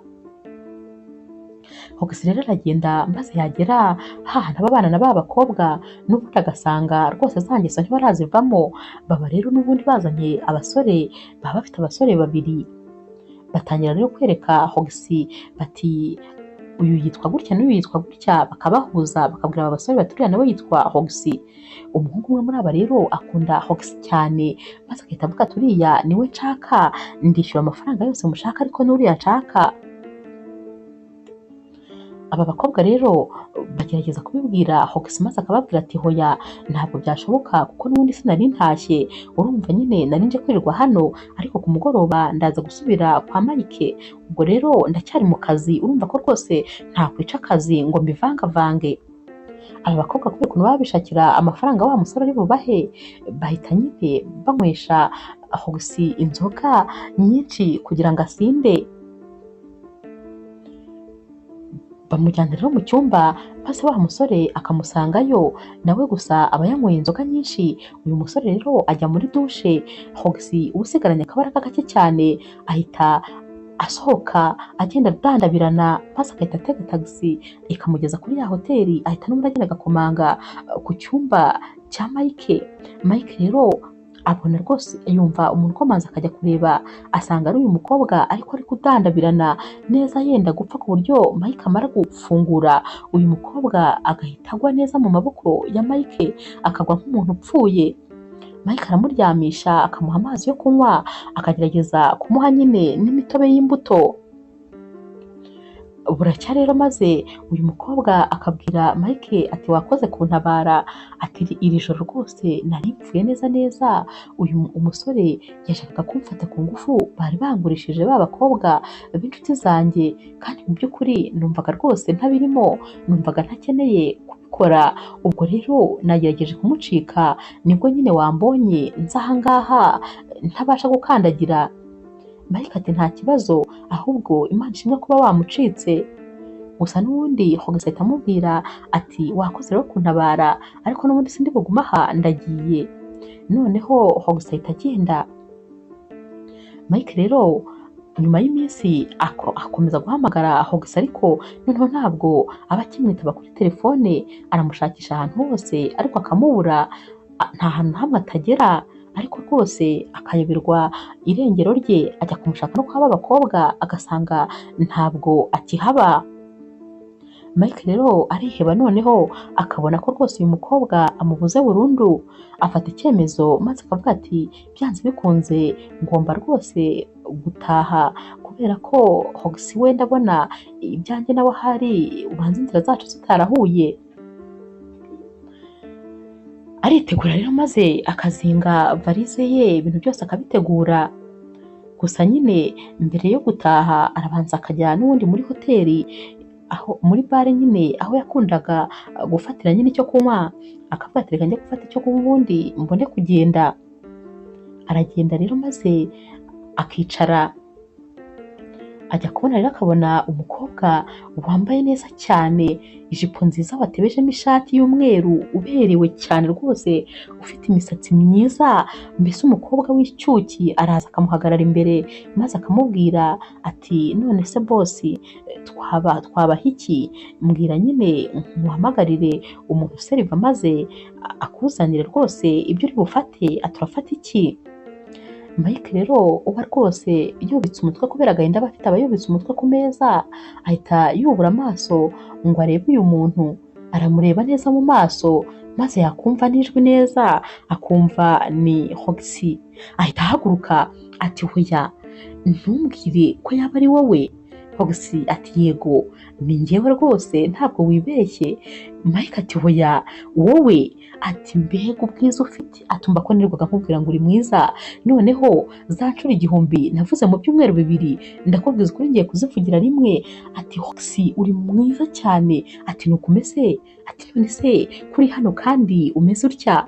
A: Hogisi rero aragenda maze yagera hahana abana na ba bakobwa, n'ubundi agasanga rwose za ngeso ntibarazivamo, baba rero n'ubundi bazanye abasore, baba bafite abasore babiri, batangira rero kwereka Hogisi bati uyu yitwa gutya n'uyu yitwa gutya, bakabahuza bakabwira aba basore bati uriya nawe yitwa Hogisi. Umuhungu umwe muri aba rero akunda Hogisi cyane, maze agahita avuga ati uriya niwe nshaka, ndishyura amafaranga yose mushaka ariko n'uriya nshaka. Aba bakobwa rero bagerageza kubibwira Hogisi maze akababwira ati hoya ntabwo byashoboka kuko n'ubundi sinari ntashye, urumva nyine nari nje kwirirwa hano, ariko ku mugoroba ndaza gusubira kwa Mike, ubwo rero ndacyari mu kazi, urumva ko rwose ntakwica akazi ngo mbivangavange. Aba bakobwa kubera ukuntu baba bishakira amafaranga wa musore ari bubahe, bahita nyine banywesha Hogisi inzoga nyinshi kugira ngo asinde. Bamujyana rero mu cyumba maze wa musore akamusangayo, nawe gusa aba yanyweye inzoga nyinshi. Uyu musore rero ajya muri dushe, Hogisi usigaranye akabaraga gake cyane ahita asohoka agenda adandabirana maze agahita atega tagisi ikamugeza kuri ya hoteli, ahita n'ubundi agenda agakomanga ku cyumba cya Mike. Mike rero abona rwose, yumva umuntu ukomanze akajya kureba asanga ari uyu mukobwa ariko ari kudandabirana neza yenda gupfa, ku buryo Mike amara gufungura uyu mukobwa agahita agwa neza mu maboko ya Mike, akagwa nk'umuntu upfuye. Mike aramuryamisha akamuha amazi yo kunywa, akagerageza kumuha nyine n'imitobe y'imbuto. Buracya rero maze uyu mukobwa akabwira Mike ati wakoze kuntabara, ati iri joro rwose nari mpfuye neza neza, uyu umusore yashakaga kumfata ku ngufu, bari bangurishije ba bakobwa b'inshuti zanjye, kandi mu by'ukuri numvaga rwose ntabirimo, numvaga ntakeneye kubikora, ubwo rero nagerageje kumucika, nibwo nyine wambonye nza aha ngaha ntabasha gukandagira. Mike ati nta kibazo, ahubwo Imana ishimwe kuba wamucitse. Gusa n'ubundi Hogisi ahita amubwira ati wakoze rero kuntabara, ariko n'ubundi sindi buguma aha, ndagiye. Noneho Hogisi ahita agenda. Mike rero nyuma y'iminsi akomeza guhamagara Hogisi, ariko noneho ntabwo aba akimwitaba kuri telefone, aramushakisha ahantu hose ariko akamubura, nta hantu na hamwe atagera, ariko rwose akayoberwa irengero rye, ajya kumushaka no kwa ba bakobwa agasanga ntabwo akihaba. Mike rero ariheba, noneho akabona ko rwose uyu mukobwa amubuze burundu, afata icyemezo maze akavuga ati byanze bikunze ngomba rwose gutaha, kubera ko Hogisi we ndabona ibyanjye nawe ahari ubanza inzira zacu zitarahuye. Aritegura rero maze akazinga varize ye, ibintu byose akabitegura. Gusa nyine mbere yo gutaha arabanza akajya n'ubundi muri hoteli, aho muri bare nyine aho yakundaga gufatira nyine icyo kunywa, akavuga ati reka njye gufata icyo kunywa ubundi mbone kugenda. Aragenda rero maze akicara, ajya kubona rero akabona umukobwa wambaye neza cyane, ijipo nziza watebejemo ishati y'umweru, uberewe cyane rwose, ufite imisatsi myiza, mbese umukobwa w'icyuki. Araza akamuhagarara imbere maze akamubwira ati none se bosi, twabaha iki? Mbwira nyine muhamagarire umuntu useriva maze akuzanire rwose ibyo uri bufate, aturafata iki? Mike rero uba rwose yubitse umutwe, kubera agahinda aba afite, aba yubitse umutwe ku meza, ahita yubura amaso ngo arebe uyu muntu. Aramureba neza mu maso maze yakumva n'ijwi neza, akumva ni Hogisi. Ahita ahaguruka ati hoya, ntumbwire ko yaba ari wowe. Hogisi ati yego ni njyewe rwose, ntabwo wibeshye. Mike ati hoya wowe, ati mbega ubwiza ufite, atumva ko nirwaga nkubwira ngo uri mwiza, noneho za nshuro 1000 navuze mu byumweru 2 ndakubwiza ukuri ngiye kuzivugira rimwe. Ati Hogisi uri mwiza cyane, ati nuko umeze, ati none se kuri hano kandi umeze utya?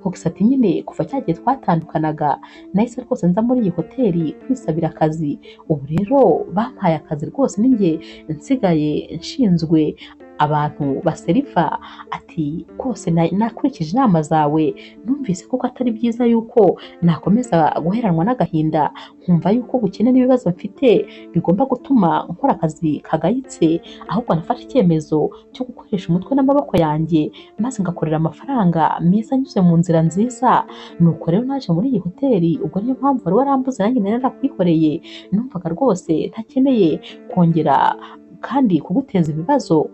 A: Hogisi ati nyine kuva cyagiye twatandukanaga nahise rwose nza muri iyi hoteli kwisabira akazi, ubu rero bampaye akazi rwose, ninjye nsigaye nshinzwe abantu baseriva. Ati rwose nakurikije inama zawe, numvise koko atari byiza yuko nakomeza guheranwa n'agahinda, nkumva yuko ubukene n'ibibazo mfite bigomba gutuma nkora akazi kagayitse, ahubwo nafashe icyemezo cyo gukoresha umutwe n'amaboko yanjye maze ngakorera amafaranga meza anyuze mu nzira nziza. Nuko rero naje muri iyi hoteli, ubwo niyo mpamvu wari warambuze nanjye nari narakwikoreye, numvaga rwose ntakeneye kongera kandi kuguteza ibibazo.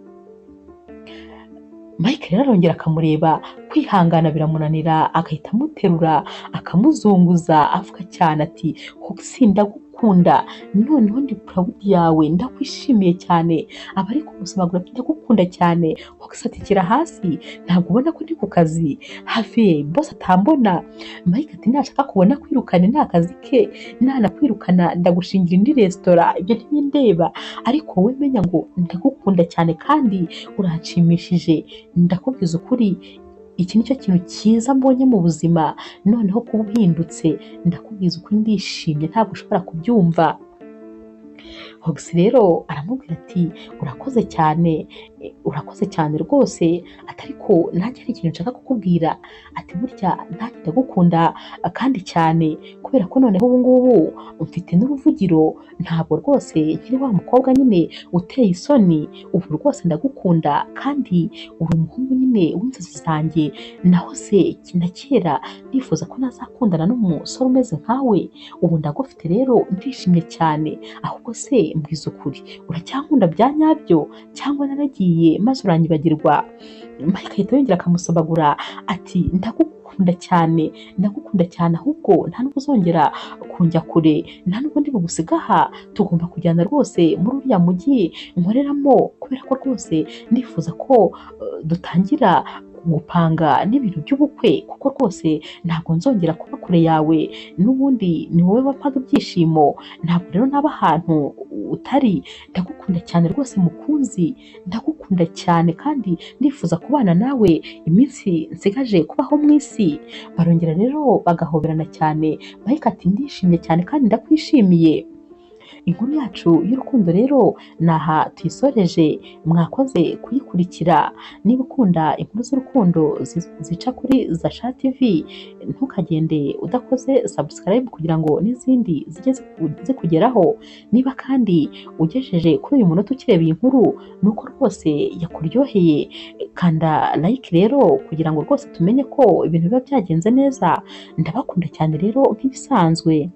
A: Mike rero arongera akamureba, kwihangana biramunanira, agahita amuterura akamuzunguza avuga cyane ati Hogisi ndagukunda, noneho ndi proud yawe, ndakwishimiye cyane, abari kumusabagura ndagukunda cyane. Hogisi ati kira hasi, ntabwo ubona ko ndi ku kazi, have boss atambona. Mike ati nashaka kubona kwirukana ni akazi ke, nanakwirukana ndagushingira indi resitora, ibyo ntibindeba, ariko wowe menya ngo ndagukunda cyane kandi uranshimishije. Ndakubwiza ukuri, iki nicyo kintu cyiza mbonye mu buzima, noneho kuba uhindutse, ndakubwiza ukuri ndishimye, ntabwo ushobora kubyumva. Hogisi rero aramubwira ati urakoze cyane, urakoze cyane rwose, ati ariko nanjye hari ikintu nshaka kukubwira, ati burya nanjye ndagukunda kandi cyane, kubera ko noneho ubu ngubu mfite n'uruvugiro, ntabwo rwose nkiri wa mukobwa nyine uteye isoni, ubu rwose ndagukunda kandi uri umuhungu nyine w'inzozi zanjye, naho se na kera nifuza ko nazakundana n'umusore umeze nkawe, ubu ndagufite rero ndishimye cyane, ahubwo se mbwiza ukuri, uracyankunda bya nyabyo cyangwa naragiye maze uranyibagirwa? Mike ahita yongera akamusobagura ati ndagukunda cyane, ndagukunda cyane, ahubwo nta nubwo uzongera kunjya kure, nta nubwo ndi bugusiga aha, tugomba kujyana rwose muri uriya mujyi nkoreramo, kubera ko rwose ndifuza ko dutangira gupanga n'ibintu by'ubukwe, kuko rwose ntabwo nzongera kuba kure yawe, n'ubundi ni wowe wampaga ibyishimo, ntabwo rero naba ahantu utari, ndagukunda cyane rwose mukunzi, ndagukunda cyane kandi ndifuza kubana nawe iminsi nsigaje kubaho mu isi. Barongera rero bagahoberana cyane, Mike ati ndishimye cyane kandi ndakwishimiye. Inkuru yacu y'urukundo rero ni aha tuyisoreje, mwakoze kuyikurikira. Niba ukunda inkuru z'urukundo zica kuri Zasha TV, ntukagende udakoze subscribe kugira ngo n'izindi zijye zikugeraho. Niba kandi ugejeje kuri uyu munota ukireba iyi nkuru, nuko rwose yakuryoheye, kanda like rero kugira ngo rwose tumenye ko ibintu biba byagenze neza. Ndabakunda cyane rero nk'ibisanzwe.